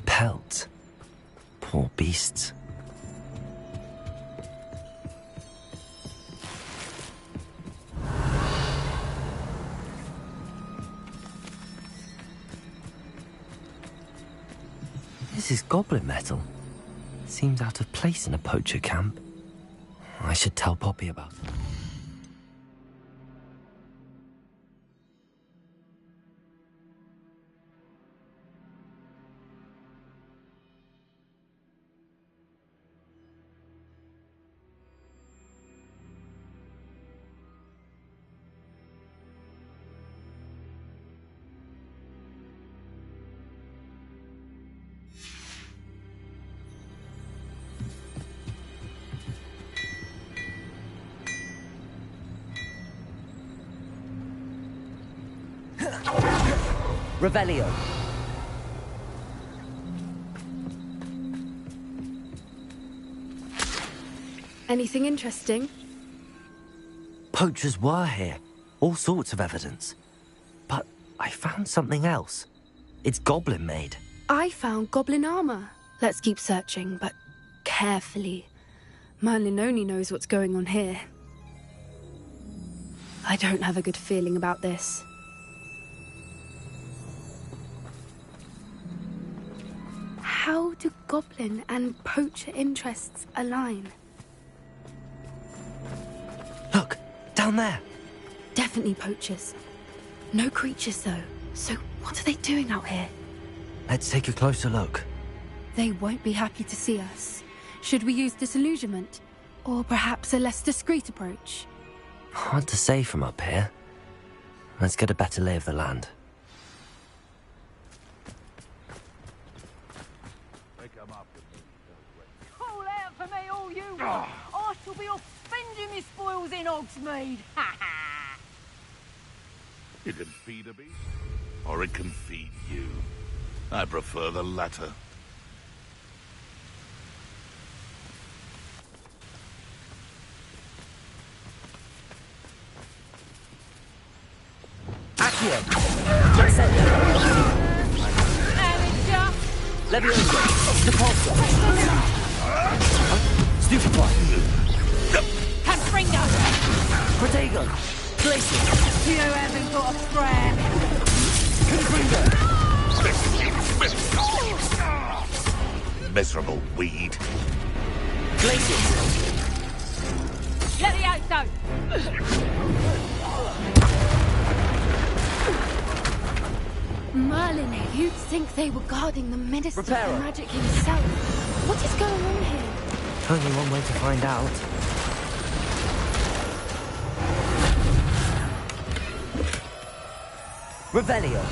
Pelts. Poor beasts. This is goblin metal. Seems out of place in a poacher camp. I should tell Poppy about it. Revelio. Anything interesting? Poachers were here. All sorts of evidence. But I found something else. It's goblin made. I found goblin armor. Let's keep searching, but carefully. Merlin only knows what's going on here. I don't have a good feeling about this. How do goblin and poacher interests align? Look, down there. Definitely poachers. No creatures, though. So what are they doing out here? Let's take a closer look. They won't be happy to see us. Should we use disillusionment? Or perhaps a less discreet approach? Hard to say from up here. Let's get a better lay of the land. Call out for me all you want. I shall be off spending my spoils in Hogsmeade. Ha ha! You can feed a beast, or it can feed you. I prefer the latter. Accio! Incendio! Amateur! Levioso! Depulso! Stupefy! Confringo! Protego! Glacier! You haven't got a friend. Confringo! miserable weed. Glaciers. Levioso! Merlin, you'd think they were guarding the Minister for Reparo. Magic himself. What is going on here? Only one way to find out. Revelio.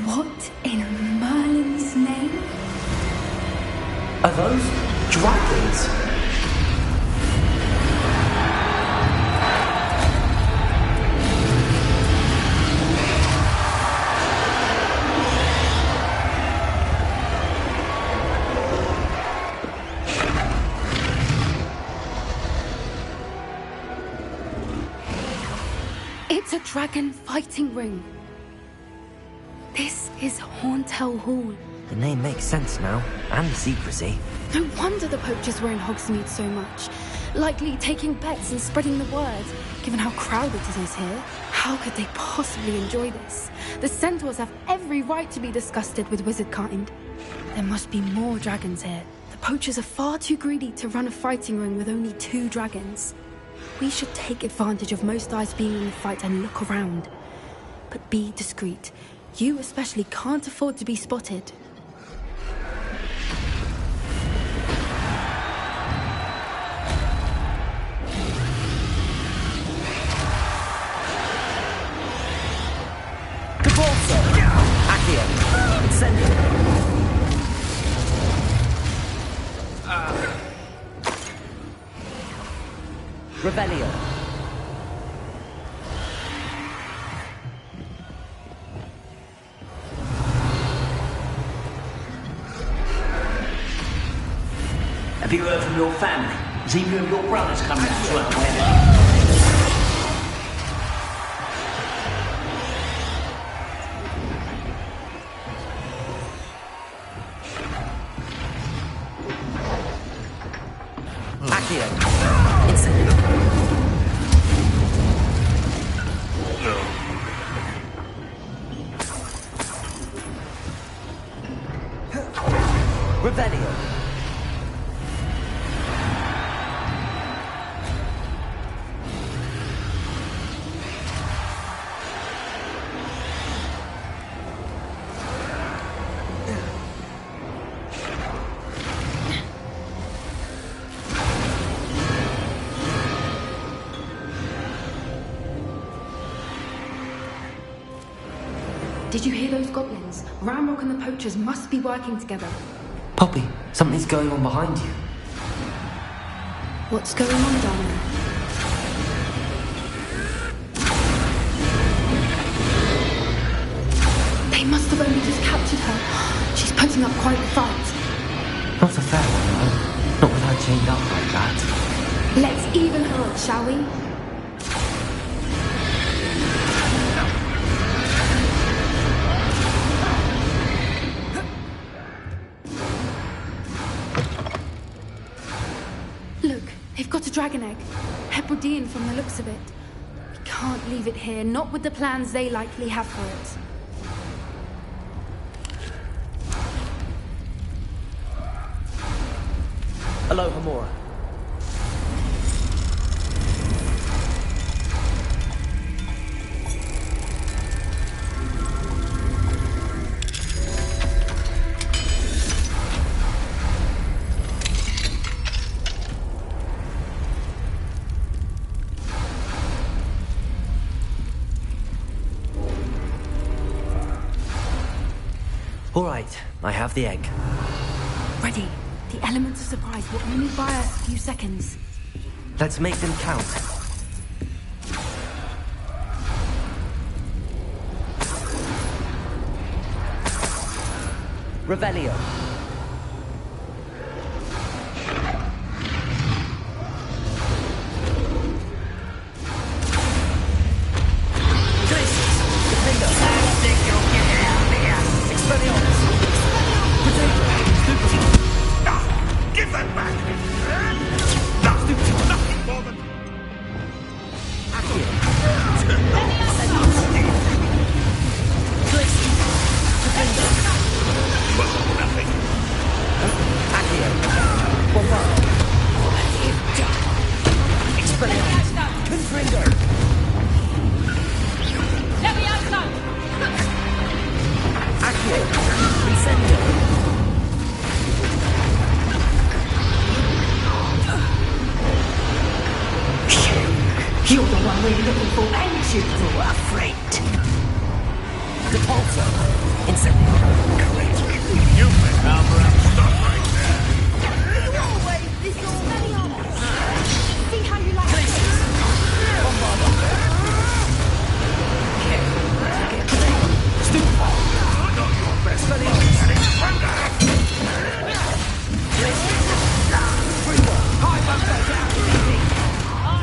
What in Merlin's name? Are those dragons? It's a dragon fighting ring. This is Hauntel Hall. The name makes sense now, and the secrecy. No wonder the poachers were in Hogsmeade so much. Likely taking bets and spreading the word, given how crowded it is here. How could they possibly enjoy this? The centaurs have every right to be disgusted with wizard kind. There must be more dragons here. The poachers are far too greedy to run a fighting ring with only 2 dragons. We should take advantage of most eyes being in the fight and look around. But be discreet. You especially can't afford to be spotted. Cabalso. Accio. Incendio. Revelio. Have you heard from your family? Is either of your brothers coming out as well? Accio. Incendio. Revelio. Did you hear those goblins? Ramrock and the poachers must be working together. Poppy, something's going on behind you. What's going on, darling? They must have only just captured her. She's putting up quite a fight. Not a fair one, though. Not with her chained up like that. Let's even her up, shall we? Look, they've got a dragon egg. Hebridean from the looks of it. We can't leave it here, not with the plans they likely have for it. Hello, Hamura. All right, I have the egg. Ready. The elements of surprise will only buy us a few seconds. Let's make them count. Revelio. shoot for a friend. Capulso. Incendio. Correct. You may have stuff right there. You always this all see how you like it. Bombardo. Stupefy. Not your best.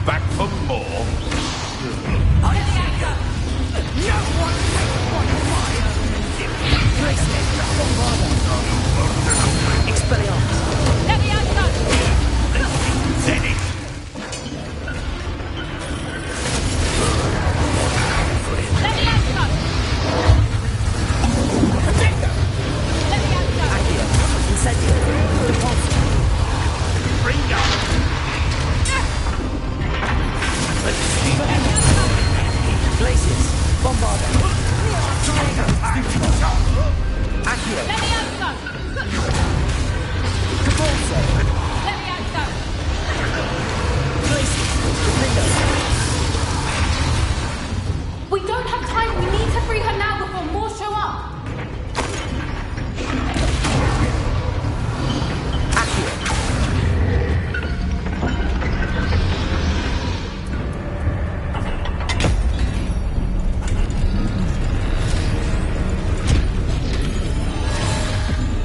Back for more? No one takes one fire and Expelliarmus. Zenith! Accio. Incendio. Depulso. Bring up! Glacius. Bombardo. Accio. Capulso. Glacius. We don't have time. We need to free her now before more show up.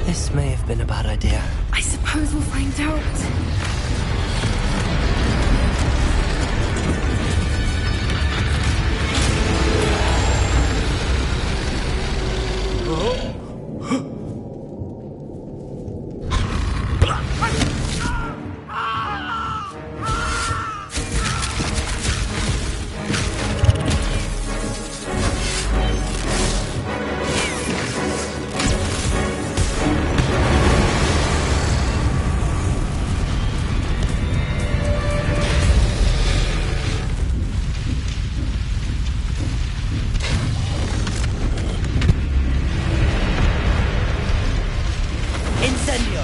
This may have been a bad idea. I suppose we'll find out. Incendio.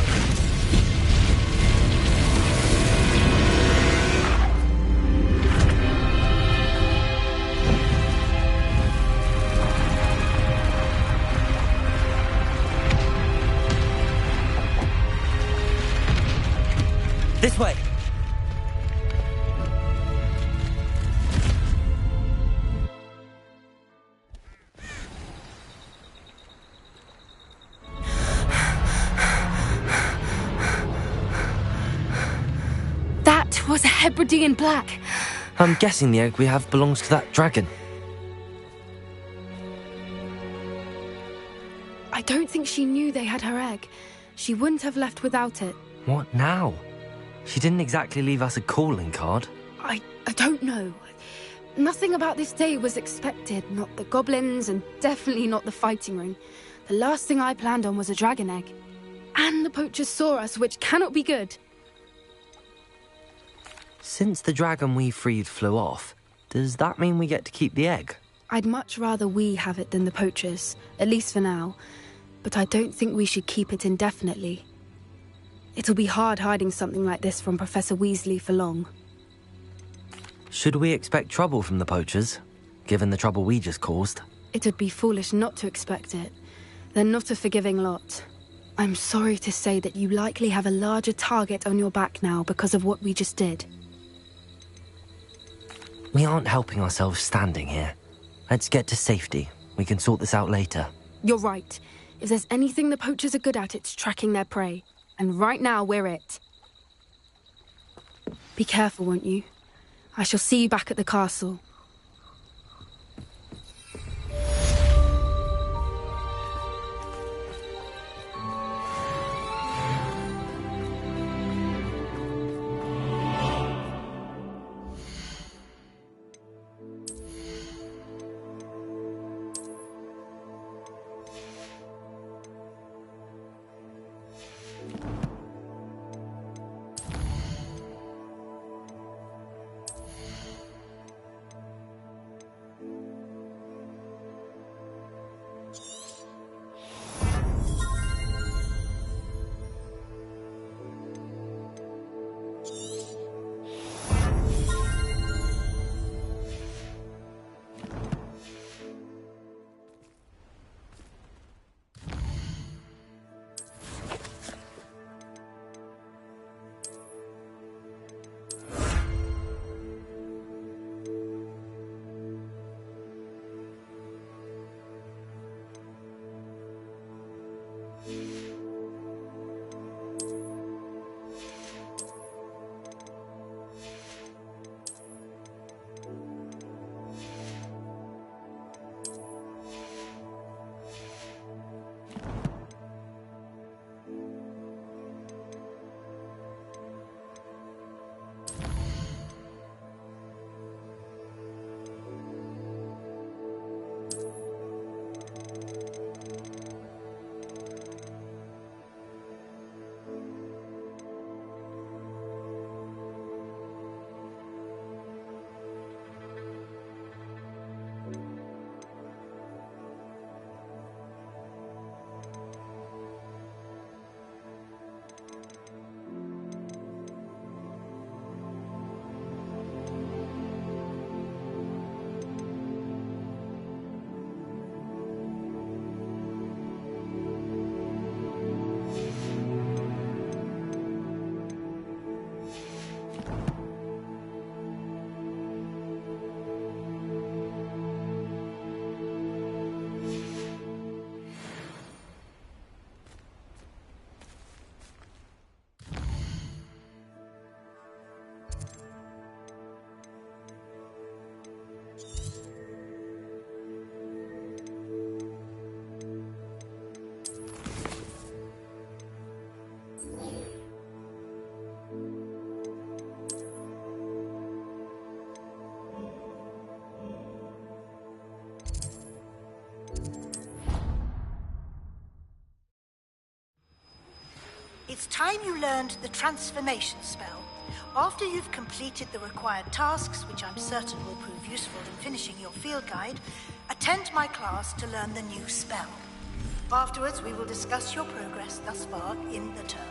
This way. That was a Hebridean black. I'm guessing the egg we have belongs to that dragon. I don't think she knew they had her egg. She wouldn't have left without it. What now? She didn't exactly leave us a calling card. I don't know. Nothing about this day was expected. Not the goblins, and definitely not the fighting ring. The last thing I planned on was a dragon egg. And the poachers saw us, which cannot be good. Since the dragon we freed flew off, does that mean we get to keep the egg? I'd much rather we have it than the poachers, at least for now. But I don't think we should keep it indefinitely. It'll be hard hiding something like this from Professor Weasley for long. Should we expect trouble from the poachers, given the trouble we just caused? It would be foolish not to expect it. They're not a forgiving lot. I'm sorry to say that you likely have a larger target on your back now because of what we just did. We aren't helping ourselves standing here. Let's get to safety. We can sort this out later. You're right. If there's anything the poachers are good at, it's tracking their prey. And right now, we're it. Be careful, won't you? I shall see you back at the castle. It's time you learned the transformation spell. After you've completed the required tasks, which I'm certain will prove useful in finishing your field guide, attend my class to learn the new spell. Afterwards, we will discuss your progress thus far in the term.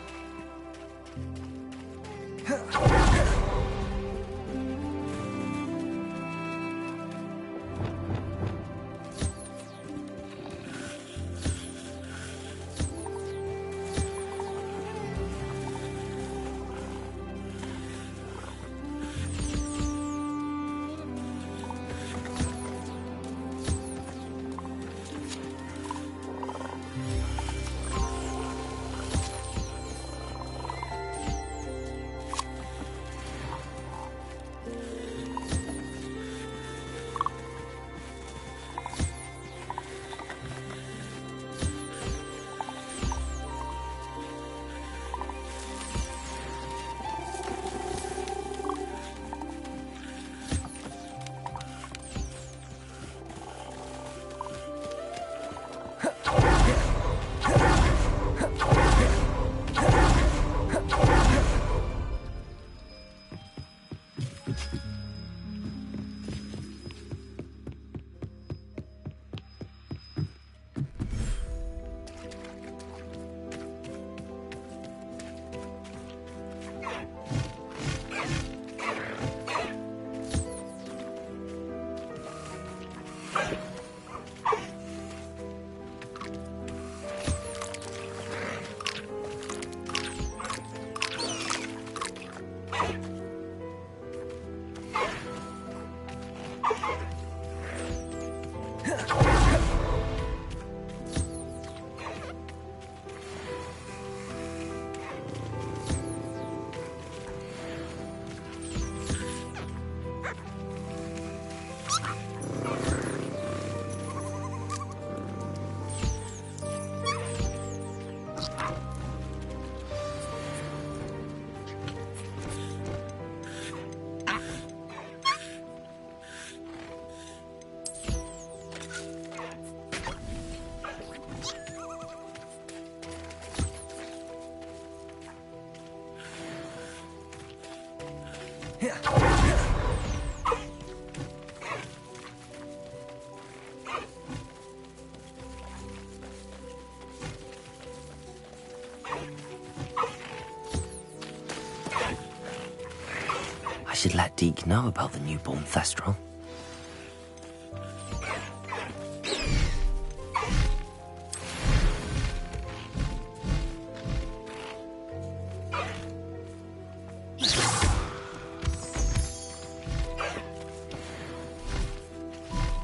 I should let Deke know about the newborn Thestral.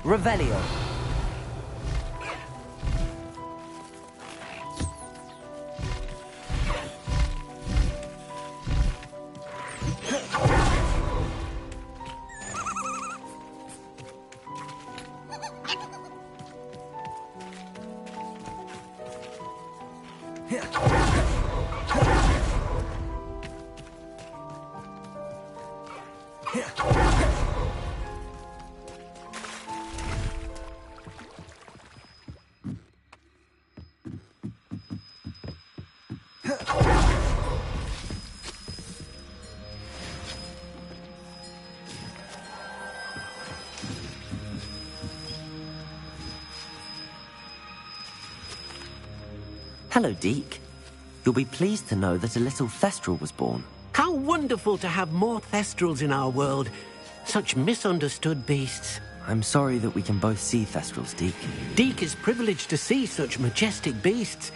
Revelio. Hello, Deke. You'll be pleased to know that a little Thestral was born. How wonderful to have more Thestrals in our world. Such misunderstood beasts. I'm sorry that we can both see Thestrals, Deke. Deke is privileged to see such majestic beasts,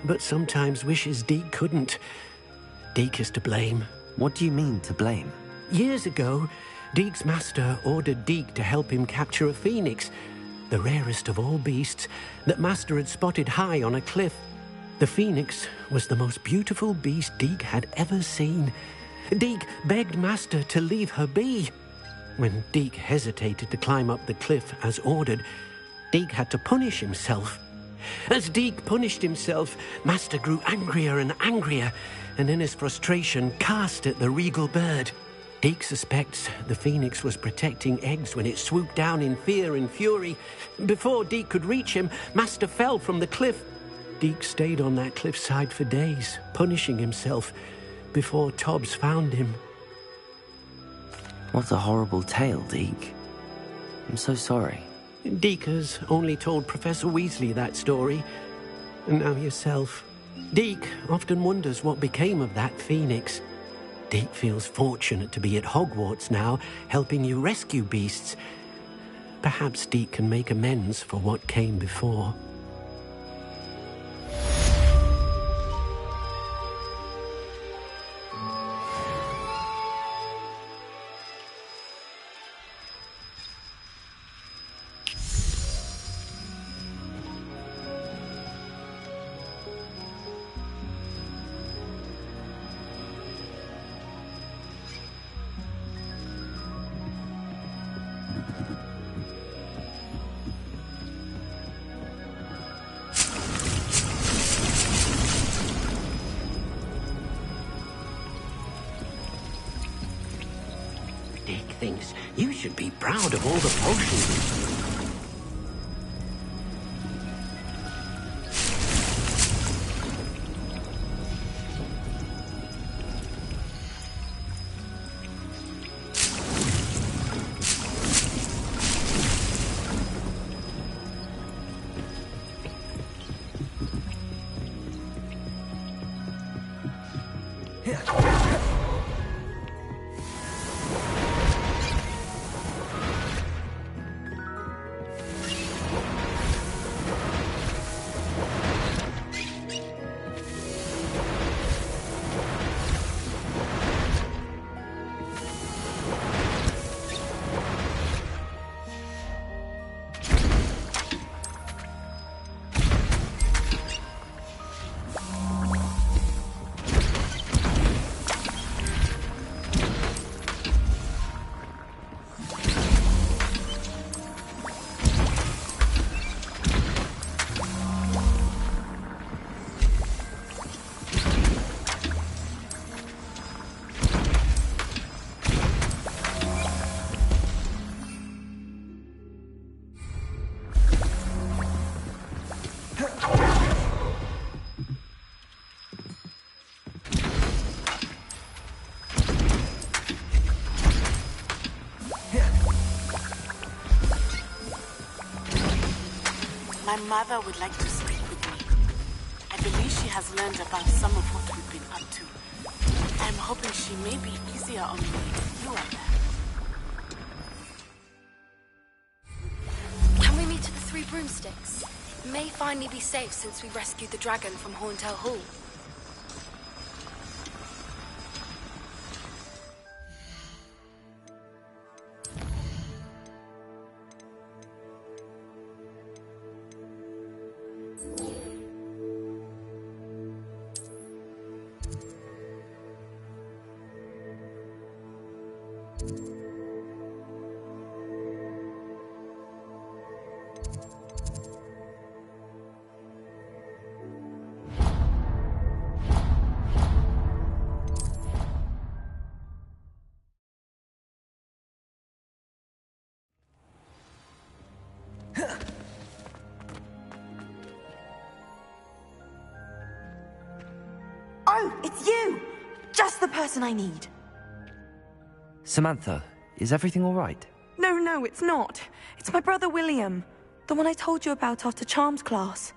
but sometimes wishes Deke couldn't. Deke is to blame. What do you mean, to blame? Years ago, Deke's master ordered Deke to help him capture a phoenix, the rarest of all beasts, that Master had spotted high on a cliff. The phoenix was the most beautiful beast Deke had ever seen. Deke begged Master to leave her be. When Deke hesitated to climb up the cliff as ordered, Deke had to punish himself. As Deke punished himself, Master grew angrier and angrier, and in his frustration cast at the regal bird. Deke suspects the phoenix was protecting eggs when it swooped down in fear and fury. Before Deke could reach him, Master fell from the cliff. Deke stayed on that cliffside for days, punishing himself, before Tobbs found him. What a horrible tale, Deke. I'm so sorry. Deke has only told Professor Weasley that story, and now yourself. Deke often wonders what became of that phoenix. Deke feels fortunate to be at Hogwarts now, helping you rescue beasts. Perhaps Deke can make amends for what came before. Deke thinks you should be proud of all the potions. My mother would like to speak with me. I believe she has learned about some of what we've been up to. I'm hoping she may be easier on me if you are there. Can we meet at the Three Broomsticks? It may finally be safe since we rescued the dragon from Horntail Hall. Oh, it's you! Just the person I need. Samantha, is everything all right? No, it's not. It's my brother William. The one I told you about after Charms class.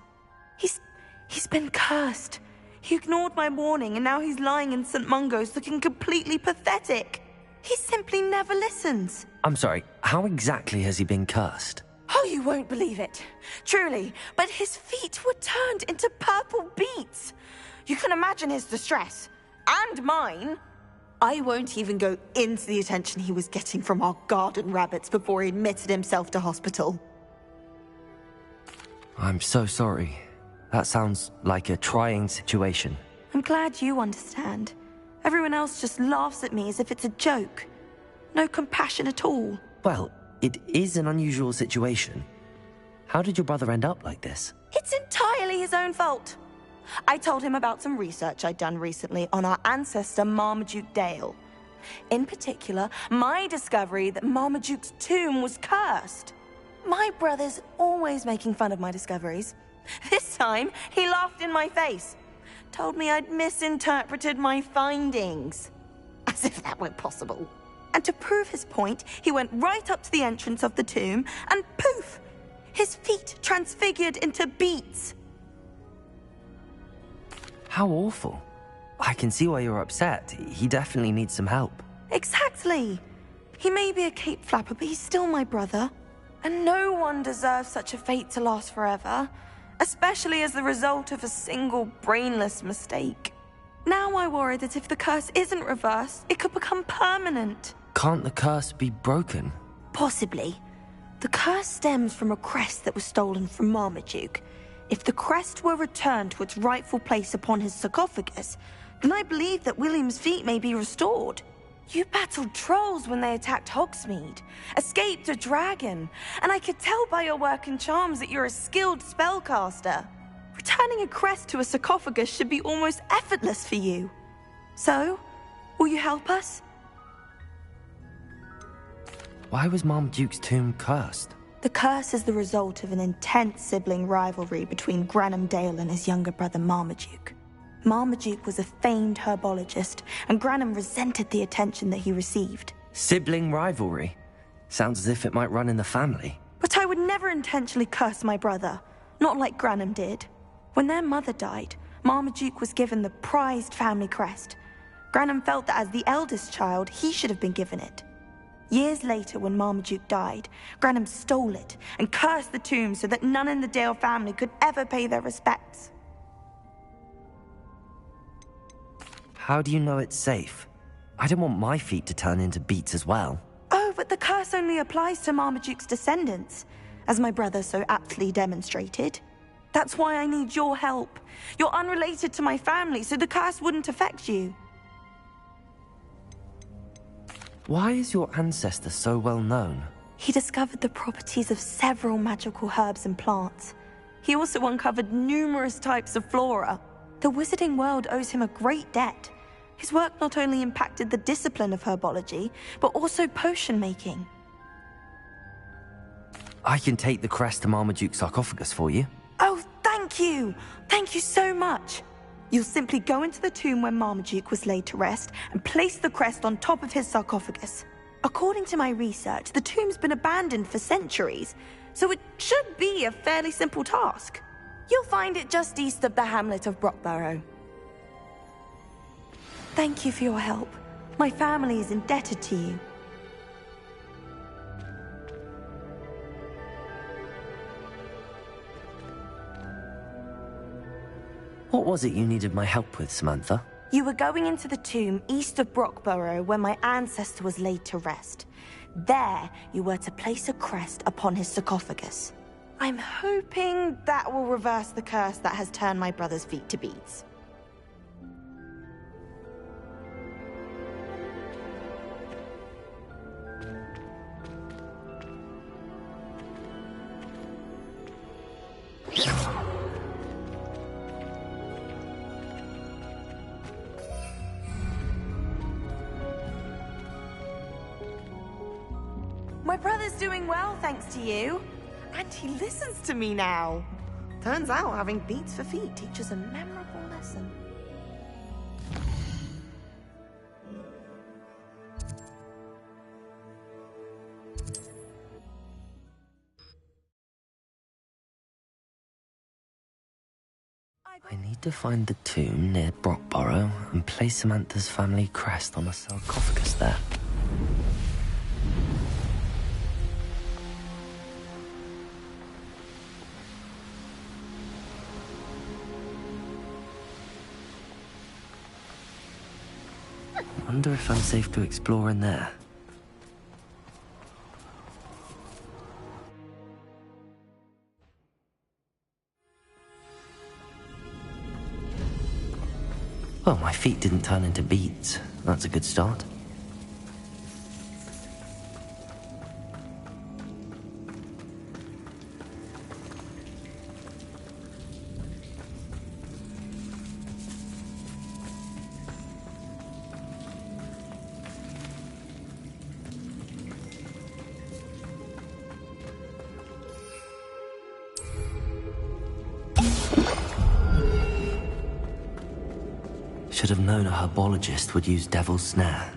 He's been cursed. He ignored my warning and now he's lying in St. Mungo's looking completely pathetic. He simply never listens. I'm sorry, how exactly has he been cursed? Oh, you won't believe it. Truly, but his feet were turned into purple beets. You can imagine his distress. And mine. I won't even go into the attention he was getting from our garden rabbits before he admitted himself to hospital. I'm so sorry. That sounds like a trying situation. I'm glad you understand. Everyone else just laughs at me as if it's a joke. No compassion at all. Well, it is an unusual situation. How did your brother end up like this? It's entirely his own fault. I told him about some research I'd done recently on our ancestor Marmaduke Dale. In particular, my discovery that Marmaduke's tomb was cursed. My brother's always making fun of my discoveries. This time, he laughed in my face. Told me I'd misinterpreted my findings. As if that were possible. And to prove his point, he went right up to the entrance of the tomb, and poof! His feet transfigured into beets. How awful. I can see why you're upset. He definitely needs some help. Exactly. He may be a cape flapper, but he's still my brother. And no one deserves such a fate to last forever, especially as the result of a single brainless mistake. Now I worry that if the curse isn't reversed, it could become permanent. Can't the curse be broken? Possibly. The curse stems from a crest that was stolen from Marmaduke. If the crest were returned to its rightful place upon his sarcophagus, then I believe that William's feet may be restored. You battled trolls when they attacked Hogsmeade, escaped a dragon, and I could tell by your work and charms that you're a skilled spellcaster. Returning a crest to a sarcophagus should be almost effortless for you. So, will you help us? Why was Marmaduke's tomb cursed? The curse is the result of an intense sibling rivalry between Granham Dale and his younger brother Marmaduke. Marmaduke was a famed herbologist, and Granham resented the attention that he received. Sibling rivalry? Sounds as if it might run in the family. But I would never intentionally curse my brother, not like Granham did. When their mother died, Marmaduke was given the prized family crest. Granham felt that as the eldest child, he should have been given it. Years later, when Marmaduke died, Granham stole it and cursed the tomb so that none in the Dale family could ever pay their respects. How do you know it's safe? I don't want my feet to turn into beets as well. Oh, but the curse only applies to Marmaduke's descendants, as my brother so aptly demonstrated. That's why I need your help. You're unrelated to my family, so the curse wouldn't affect you. Why is your ancestor so well known? He discovered the properties of several magical herbs and plants. He also uncovered numerous types of flora. The wizarding world owes him a great debt. His work not only impacted the discipline of herbology, but also potion making. I can take the crest to Marmaduke's sarcophagus for you. Oh, thank you! Thank you so much! You'll simply go into the tomb where Marmaduke was laid to rest and place the crest on top of his sarcophagus. According to my research, the tomb's been abandoned for centuries, so it should be a fairly simple task. You'll find it just east of the hamlet of Brockborough. Thank you for your help. My family is indebted to you. What was it you needed my help with, Samantha? You were going into the tomb east of Brockborough where my ancestor was laid to rest. There, you were to place a crest upon his sarcophagus. I'm hoping that will reverse the curse that has turned my brother's feet to beets. My brother's doing well, thanks to you. And he listens to me now. Turns out having beets for feet teaches a memorable lesson. I need to find the tomb near Brockborough and place Samantha's family crest on a sarcophagus there. Wonder if I'm safe to explore in there. Well, my feet didn't turn into beets. That's a good start. Should have known a herbologist would use Devil's Snare.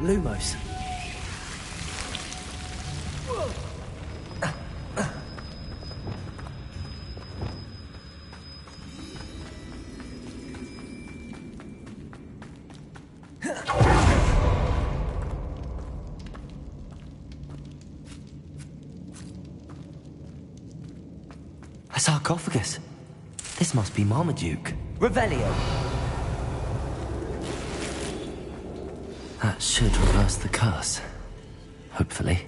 Lumos. A sarcophagus. This must be Marmaduke. Revelio. That should reverse the curse. Hopefully.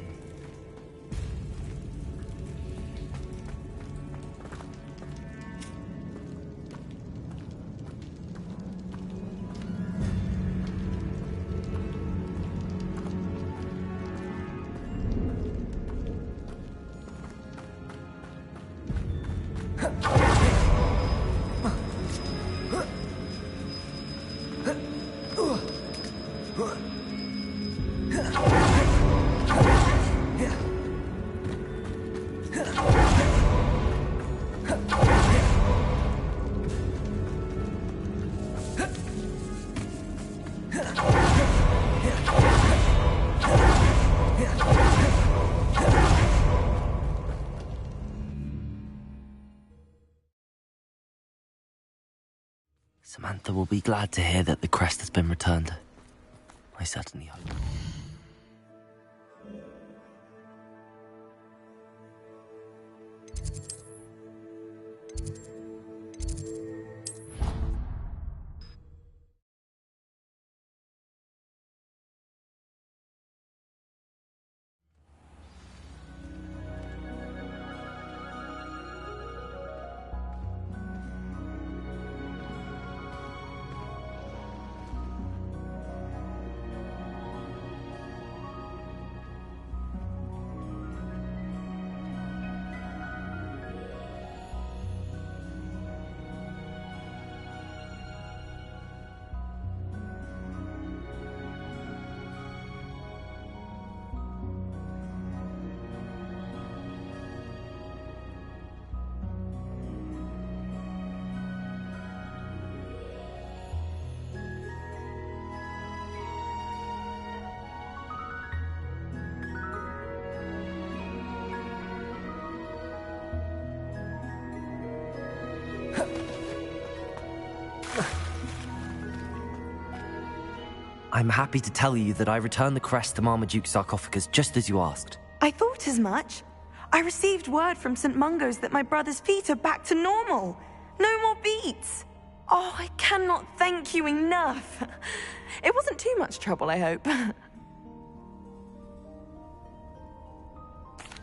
Samantha will be glad to hear that the crest has been returned. I certainly hope. I'm happy to tell you that I returned the crest to Marmaduke's sarcophagus just as you asked. I thought as much. I received word from St. Mungo's that my brother's feet are back to normal. No more beats. Oh, I cannot thank you enough. It wasn't too much trouble, I hope.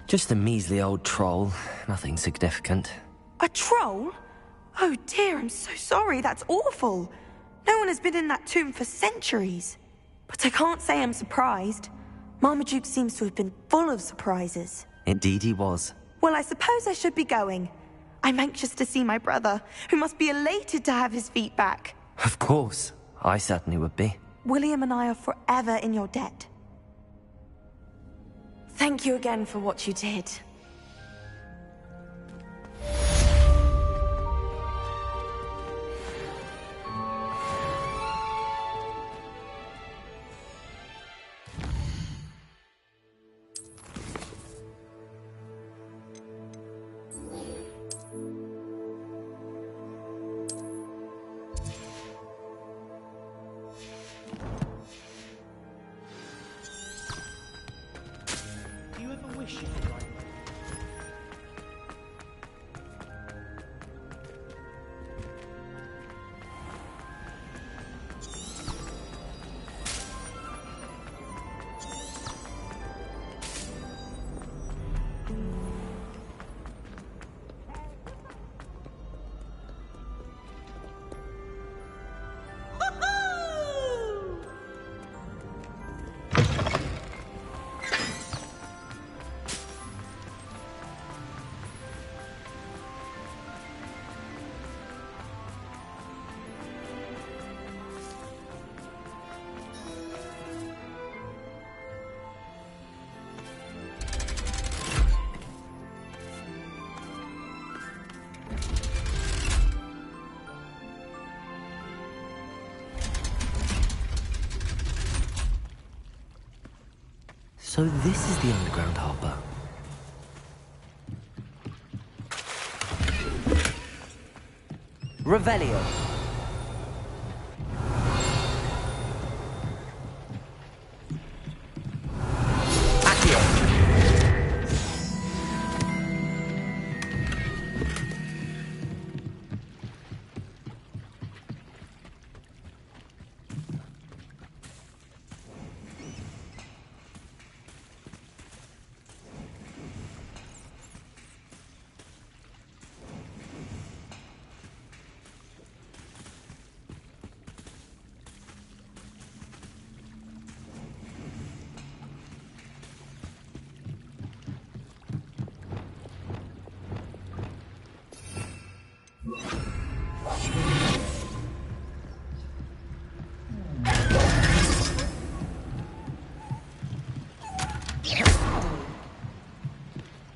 Just a measly old troll. Nothing significant. A troll? Oh dear, I'm so sorry. That's awful. No one has been in that tomb for centuries. But I can't say I'm surprised. Marmaduke seems to have been full of surprises. Indeed he was. Well, I suppose I should be going. I'm anxious to see my brother, who must be elated to have his feet back. Of course. I certainly would be. William and I are forever in your debt. Thank you again for what you did. So this is the underground harbour. Revelio.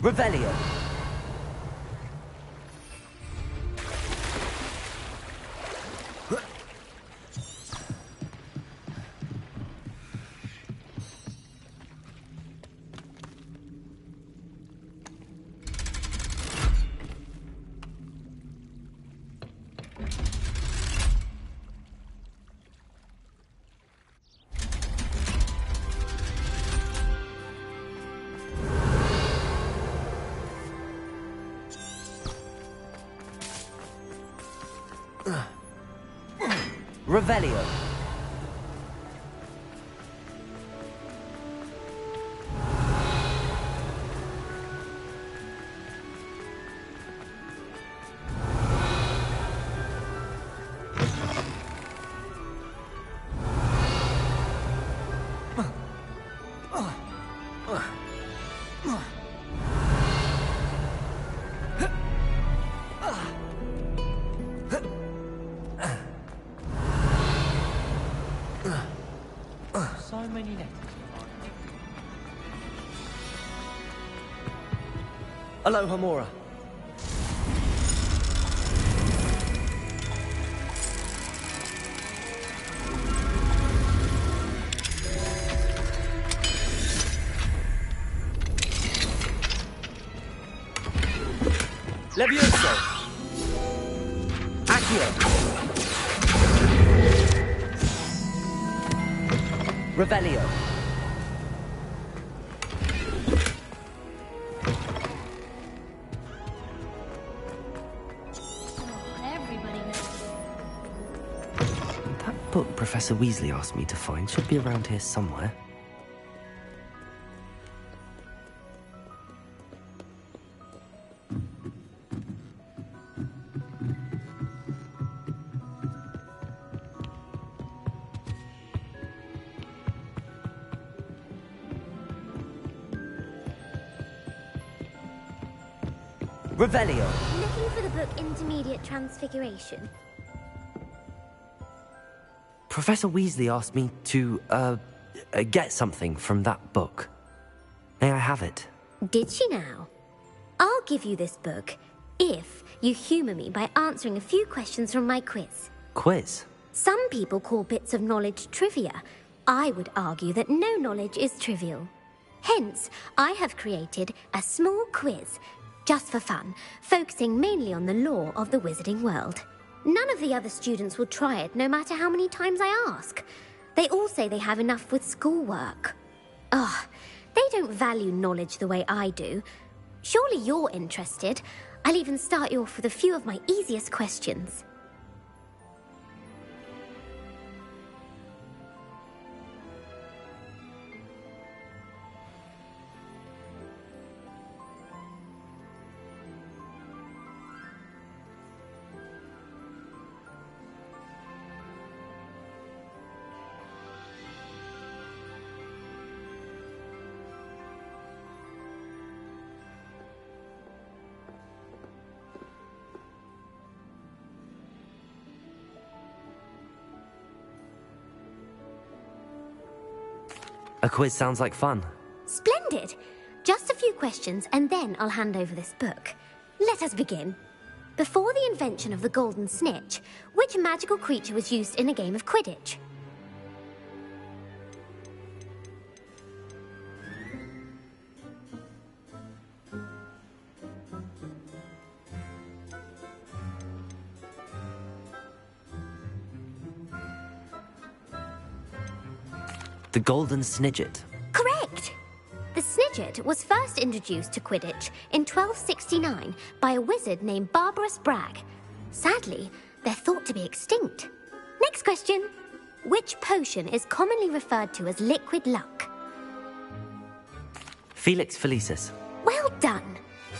Revelio. Revelio. So many letters. Aloha Mora. Levioso. Accio. Revelio. That book Professor Weasley asked me to find should be around here somewhere. Revelio. Looking for the book Intermediate Transfiguration. Professor Weasley asked me to, get something from that book. May I have it? Did she now? I'll give you this book if you humour me by answering a few questions from my quiz. Quiz? Some people call bits of knowledge trivia. I would argue that no knowledge is trivial. Hence, I have created a small quiz just for fun, focusing mainly on the lore of the wizarding world. None of the other students will try it, no matter how many times I ask. They all say they have enough with schoolwork. Ugh, they don't value knowledge the way I do. Surely you're interested. I'll even start you off with a few of my easiest questions. A quiz sounds like fun. Splendid! Just a few questions and then I'll hand over this book. Let us begin. Before the invention of the golden snitch, which magical creature was used in a game of Quidditch? The golden snidget. Correct! The snidget was first introduced to Quidditch in 1269 by a wizard named Barbarous Bragg. Sadly, they're thought to be extinct. Next question. Which potion is commonly referred to as liquid luck? Felix Felicis. Well done!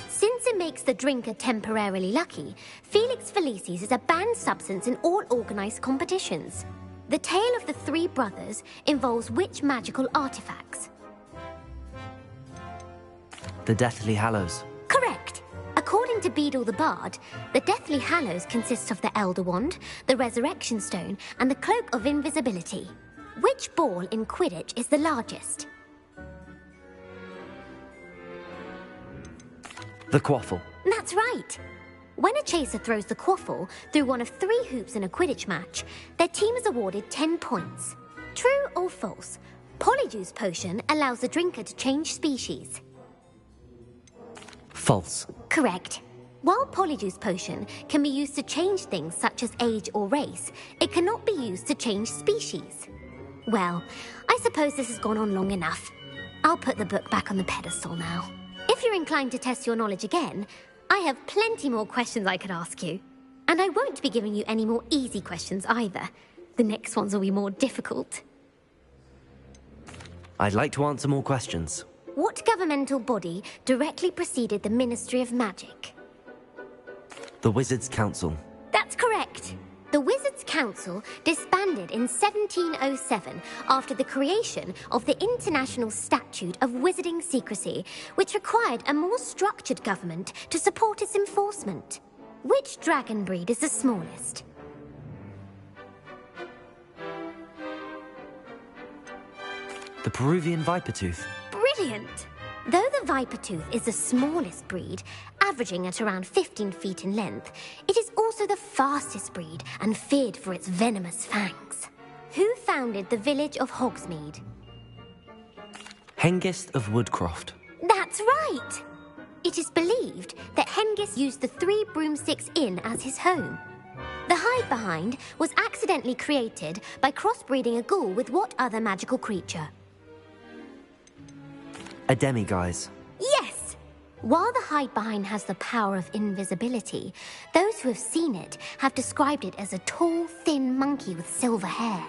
Since it makes the drinker temporarily lucky, Felix Felicis is a banned substance in all organised competitions. The tale of the three brothers involves which magical artifacts? The Deathly Hallows. Correct! According to Beadle the Bard, the Deathly Hallows consists of the Elder Wand, the Resurrection Stone, and the Cloak of Invisibility. Which ball in Quidditch is the largest? The Quaffle. That's right! When a chaser throws the quaffle through one of 3 hoops in a Quidditch match, their team is awarded 10 points. True or false? Polyjuice Potion allows the drinker to change species. False. Correct. While Polyjuice Potion can be used to change things such as age or race, it cannot be used to change species. Well, I suppose this has gone on long enough. I'll put the book back on the pedestal now. If you're inclined to test your knowledge again, I have plenty more questions I could ask you. And I won't be giving you any more easy questions either. The next ones will be more difficult. I'd like to answer more questions. What governmental body directly preceded the Ministry of Magic? The Wizards' Council. That's correct. The Wizards' Council disbanded in 1707 after the creation of the International Statute of Wizarding Secrecy, which required a more structured government to support its enforcement. Which dragon breed is the smallest? The Peruvian Vipertooth. Brilliant! Though the Vipertooth is the smallest breed, averaging at around 15 feet in length, it is also the fastest breed and feared for its venomous fangs. Who founded the village of Hogsmeade? Hengist of Woodcroft. That's right! It is believed that Hengist used the 3 Broomsticks Inn as his home. The Hide-Behind was accidentally created by crossbreeding a ghoul with what other magical creature? A demiguise. Yes! While the Hide-Behind has the power of invisibility, those who have seen it have described it as a tall, thin monkey with silver hair.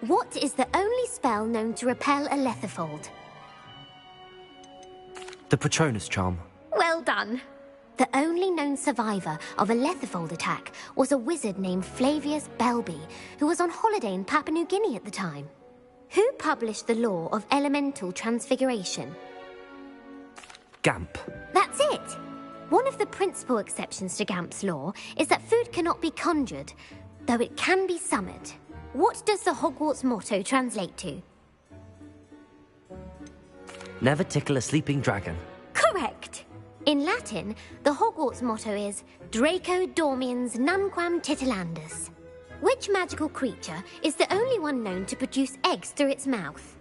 What is the only spell known to repel a Lethifold? The Patronus Charm. Well done! The only known survivor of a Lethifold attack was a wizard named Flavius Belby, who was on holiday in Papua New Guinea at the time. Who published the law of elemental transfiguration? Gamp. That's it! One of the principal exceptions to Gamp's law is that food cannot be conjured, though it can be summoned. What does the Hogwarts motto translate to? Never tickle a sleeping dragon. Correct! In Latin, the Hogwarts motto is Draco Dormiens Nunquam Titilandus. Which magical creature is the only one known to produce eggs through its mouth?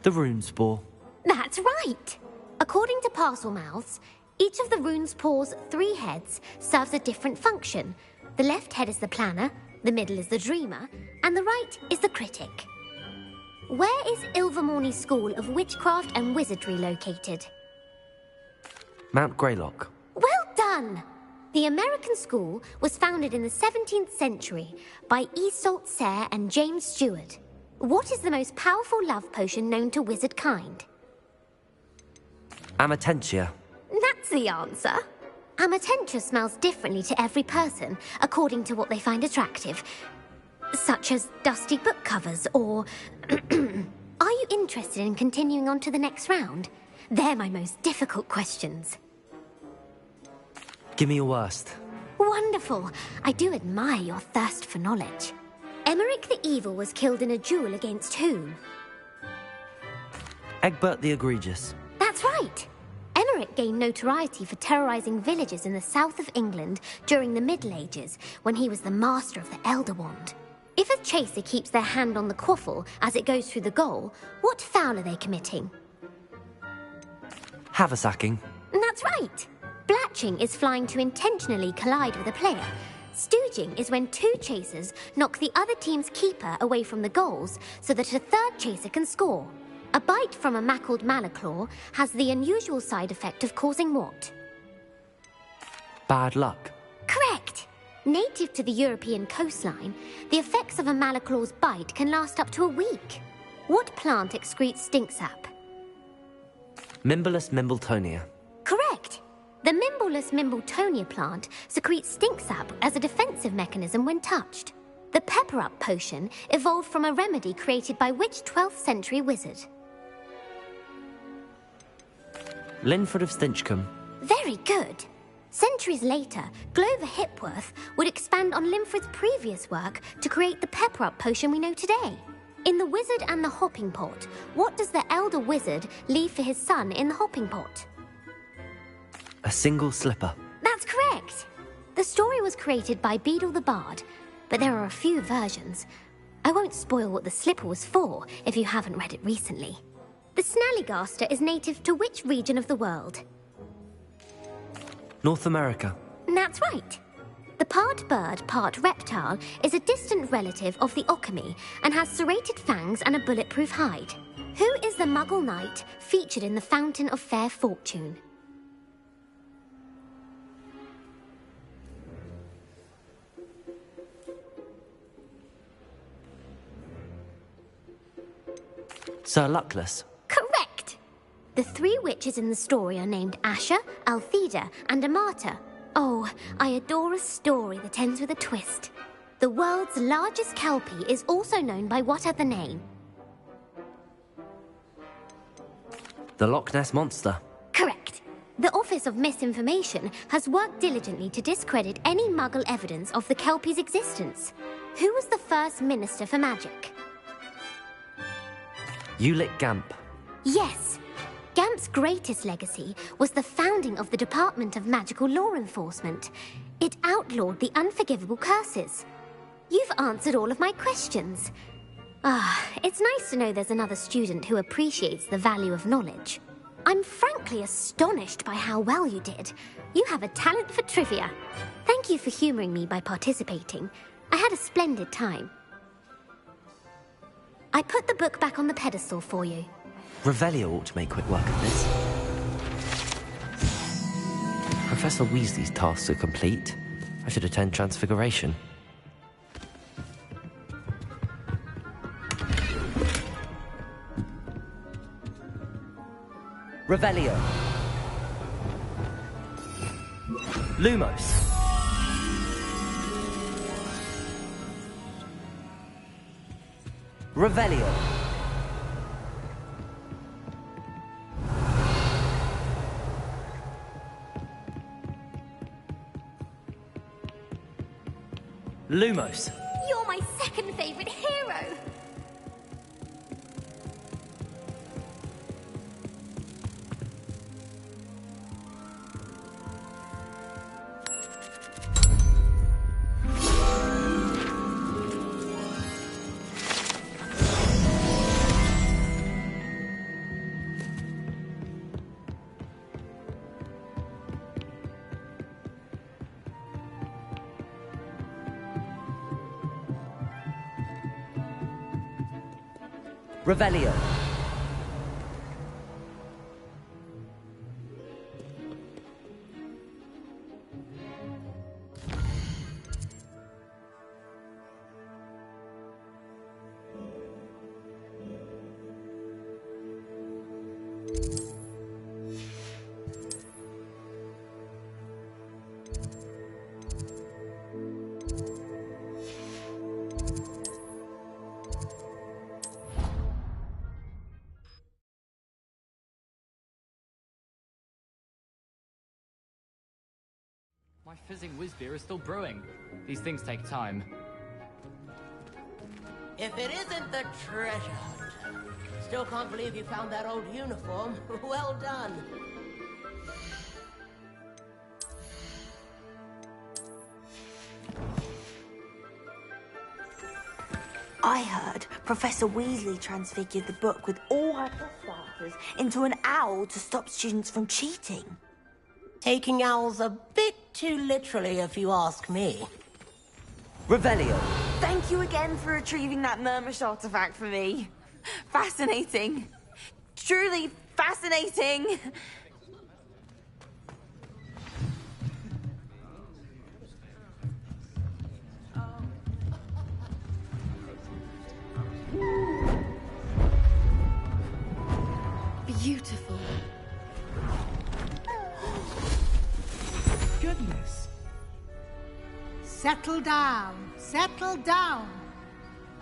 The Runespore. That's right! According to Parselmouths, each of the Runespore's 3 heads serves a different function. The left head is the planner, the middle is the dreamer, and the right is the critic. Where is Ilvermorny School of Witchcraft and Wizardry located? Mount Greylock. Well done! The American school was founded in the 17th century by Iseult Sayre and James Stewart. What is the most powerful love potion known to wizard kind? Amatentia. That's the answer. Amatentia smells differently to every person, according to what they find attractive, such as dusty book covers or... Are you interested in continuing on to the next round? They're my most difficult questions. Give me your worst. Wonderful. I do admire your thirst for knowledge. Emeric the Evil was killed in a duel against whom? Egbert the Egregious. That's right. Emeric gained notoriety for terrorizing villages in the south of England during the Middle Ages, when he was the master of the Elder Wand. If a chaser keeps their hand on the quaffle as it goes through the goal, what foul are they committing? Haversacking. That's right. Blatching is flying to intentionally collide with a player, Stooging is when two chasers knock the other team's keeper away from the goals so that a third chaser can score. A bite from a mackled malaclaw has the unusual side effect of causing what? Bad luck. Correct! Native to the European coastline, the effects of a malaclaw's bite can last up to a week. What plant excretes stink sap? Mimbulus mimbletonia. Correct! The Mimbulus mimbletonia plant secretes stink sap as a defensive mechanism when touched. The pepper-up potion evolved from a remedy created by which 12th century wizard? Linford of Stinchcombe. Very good. Centuries later, Glover Hipworth would expand on Linford's previous work to create the pepper-up potion we know today. In The Wizard and the Hopping Pot, what does the elder wizard leave for his son in the hopping pot? A single slipper. That's correct! The story was created by Beadle the Bard, but there are a few versions. I won't spoil what the slipper was for if you haven't read it recently. The Snallygaster is native to which region of the world? North America. That's right. The part bird, part reptile is a distant relative of the Occamy and has serrated fangs and a bulletproof hide. Who is the Muggle knight featured in the Fountain of Fair Fortune? Sir Luckless. Correct! The three witches in the story are named Asher, Altheda, and Amata. Oh, I adore a story that ends with a twist. The world's largest kelpie is also known by what other name? The Loch Ness Monster. Correct. The Office of Misinformation has worked diligently to discredit any Muggle evidence of the kelpie's existence. Who was the first Minister for Magic? Ulick Gamp. Yes. Gamp's greatest legacy was the founding of the Department of Magical Law Enforcement. It outlawed the unforgivable curses. You've answered all of my questions. It's nice to know there's another student who appreciates the value of knowledge. I'm frankly astonished by how well you did. You have a talent for trivia. Thank you for humouring me by participating. I had a splendid time. I put the book back on the pedestal for you. Revelio ought to make quick work of this. Professor Weasley's tasks are complete. I should attend Transfiguration. Revelio. Lumos. Revelio. Lumos. You're my second favourite hero! Revelio. My fizzing whiz beer is still brewing. These things take time. If it isn't the treasure hunt. Still can't believe you found that old uniform. Well done. I heard Professor Weasley transfigured the book with all her starters into an owl to stop students from cheating. Taking owls a bit too literally, if you ask me. Revelio. Thank you again for retrieving that Murmish artifact for me. Fascinating. Truly fascinating. Beautiful. Goodness. Settle down. Settle down.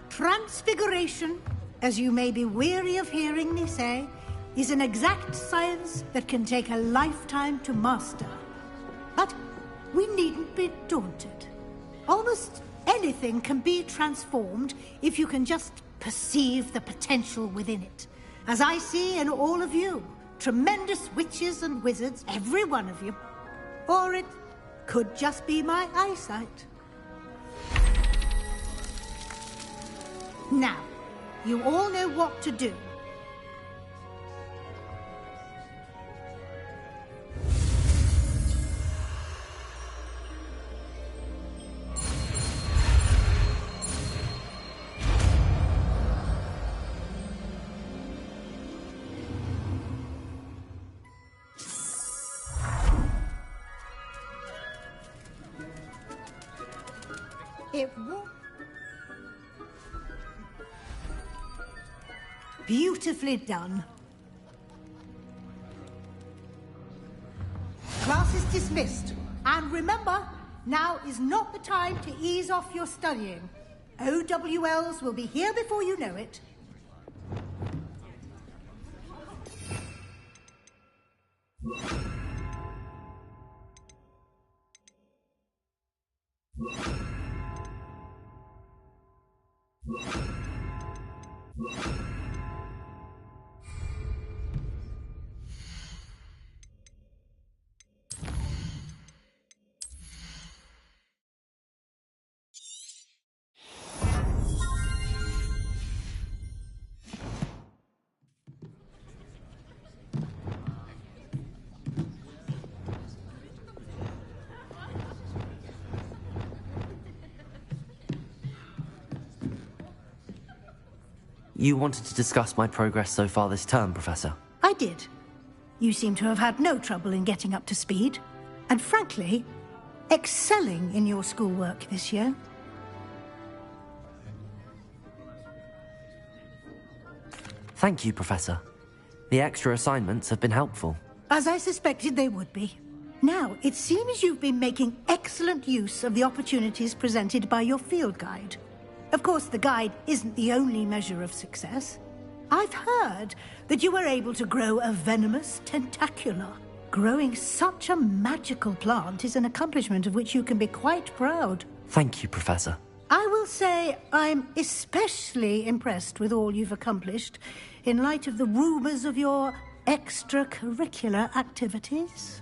Transfiguration, as you may be weary of hearing me say, is an exact science that can take a lifetime to master. But we needn't be daunted. Almost anything can be transformed if you can just perceive the potential within it. As I see in all of you, tremendous witches and wizards, every one of you. Or it could just be my eyesight. Now, you all know what to do. It will. Beautifully done. Class is dismissed. And remember, now is not the time to ease off your studying. OWLs will be here before you know it. You wanted to discuss my progress so far this term, Professor? I did. You seem to have had no trouble in getting up to speed. And frankly, excelling in your schoolwork this year. Thank you, Professor. The extra assignments have been helpful. As I suspected they would be. Now, it seems you've been making excellent use of the opportunities presented by your field guide. Of course, the guide isn't the only measure of success. I've heard that you were able to grow a venomous tentacula. Growing such a magical plant is an accomplishment of which you can be quite proud. Thank you, Professor. I will say I'm especially impressed with all you've accomplished in light of the rumors of your extracurricular activities.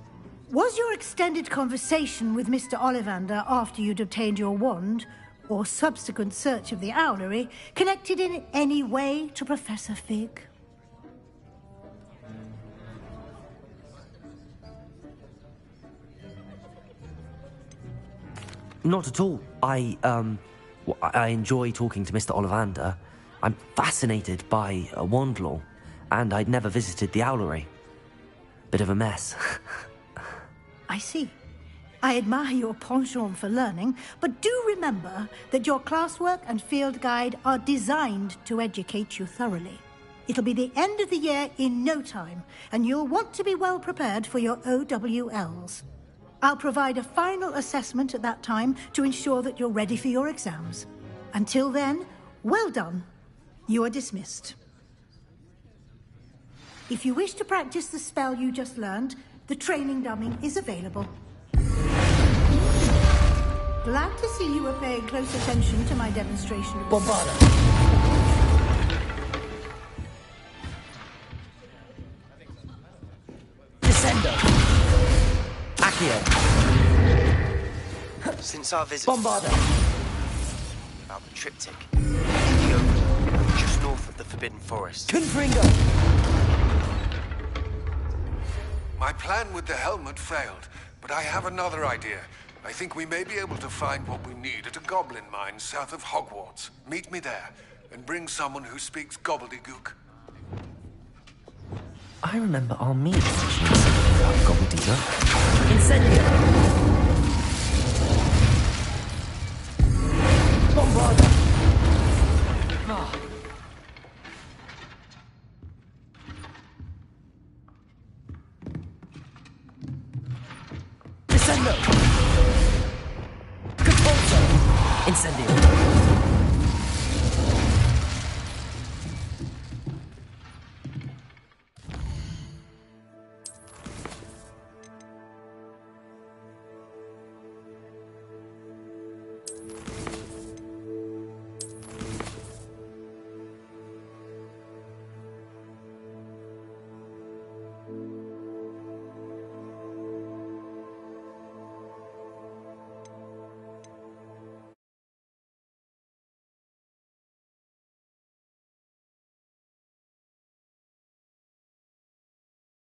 Was your extended conversation with Mr. Ollivander after you'd obtained your wand, or subsequent search of the owlery, connected in any way to Professor Fig? Not at all. I enjoy talking to Mr. Ollivander. I'm fascinated by wand law, and I'd never visited the owlery. Bit of a mess. I see. I admire your penchant for learning, but do remember that your classwork and field guide are designed to educate you thoroughly. It'll be the end of the year in no time, and you'll want to be well prepared for your OWLs. I'll provide a final assessment at that time to ensure that you're ready for your exams. Until then, well done. You are dismissed. If you wish to practice the spell you just learned, the training dummy is available. Glad to see you were paying close attention to my demonstration of... Bombarda! Descendo! Accio! Since our visit... Bombarda! About the triptych. The open, just north of the Forbidden Forest. Confringo! My plan with the helmet failed, but I have another idea. I think we may be able to find what we need at a goblin mine south of Hogwarts. Meet me there, and bring someone who speaks gobbledygook. I remember our meet sessions about gobbledygook. Incendio! Bombarda! Ah. Descendo! Compulso! Incendio!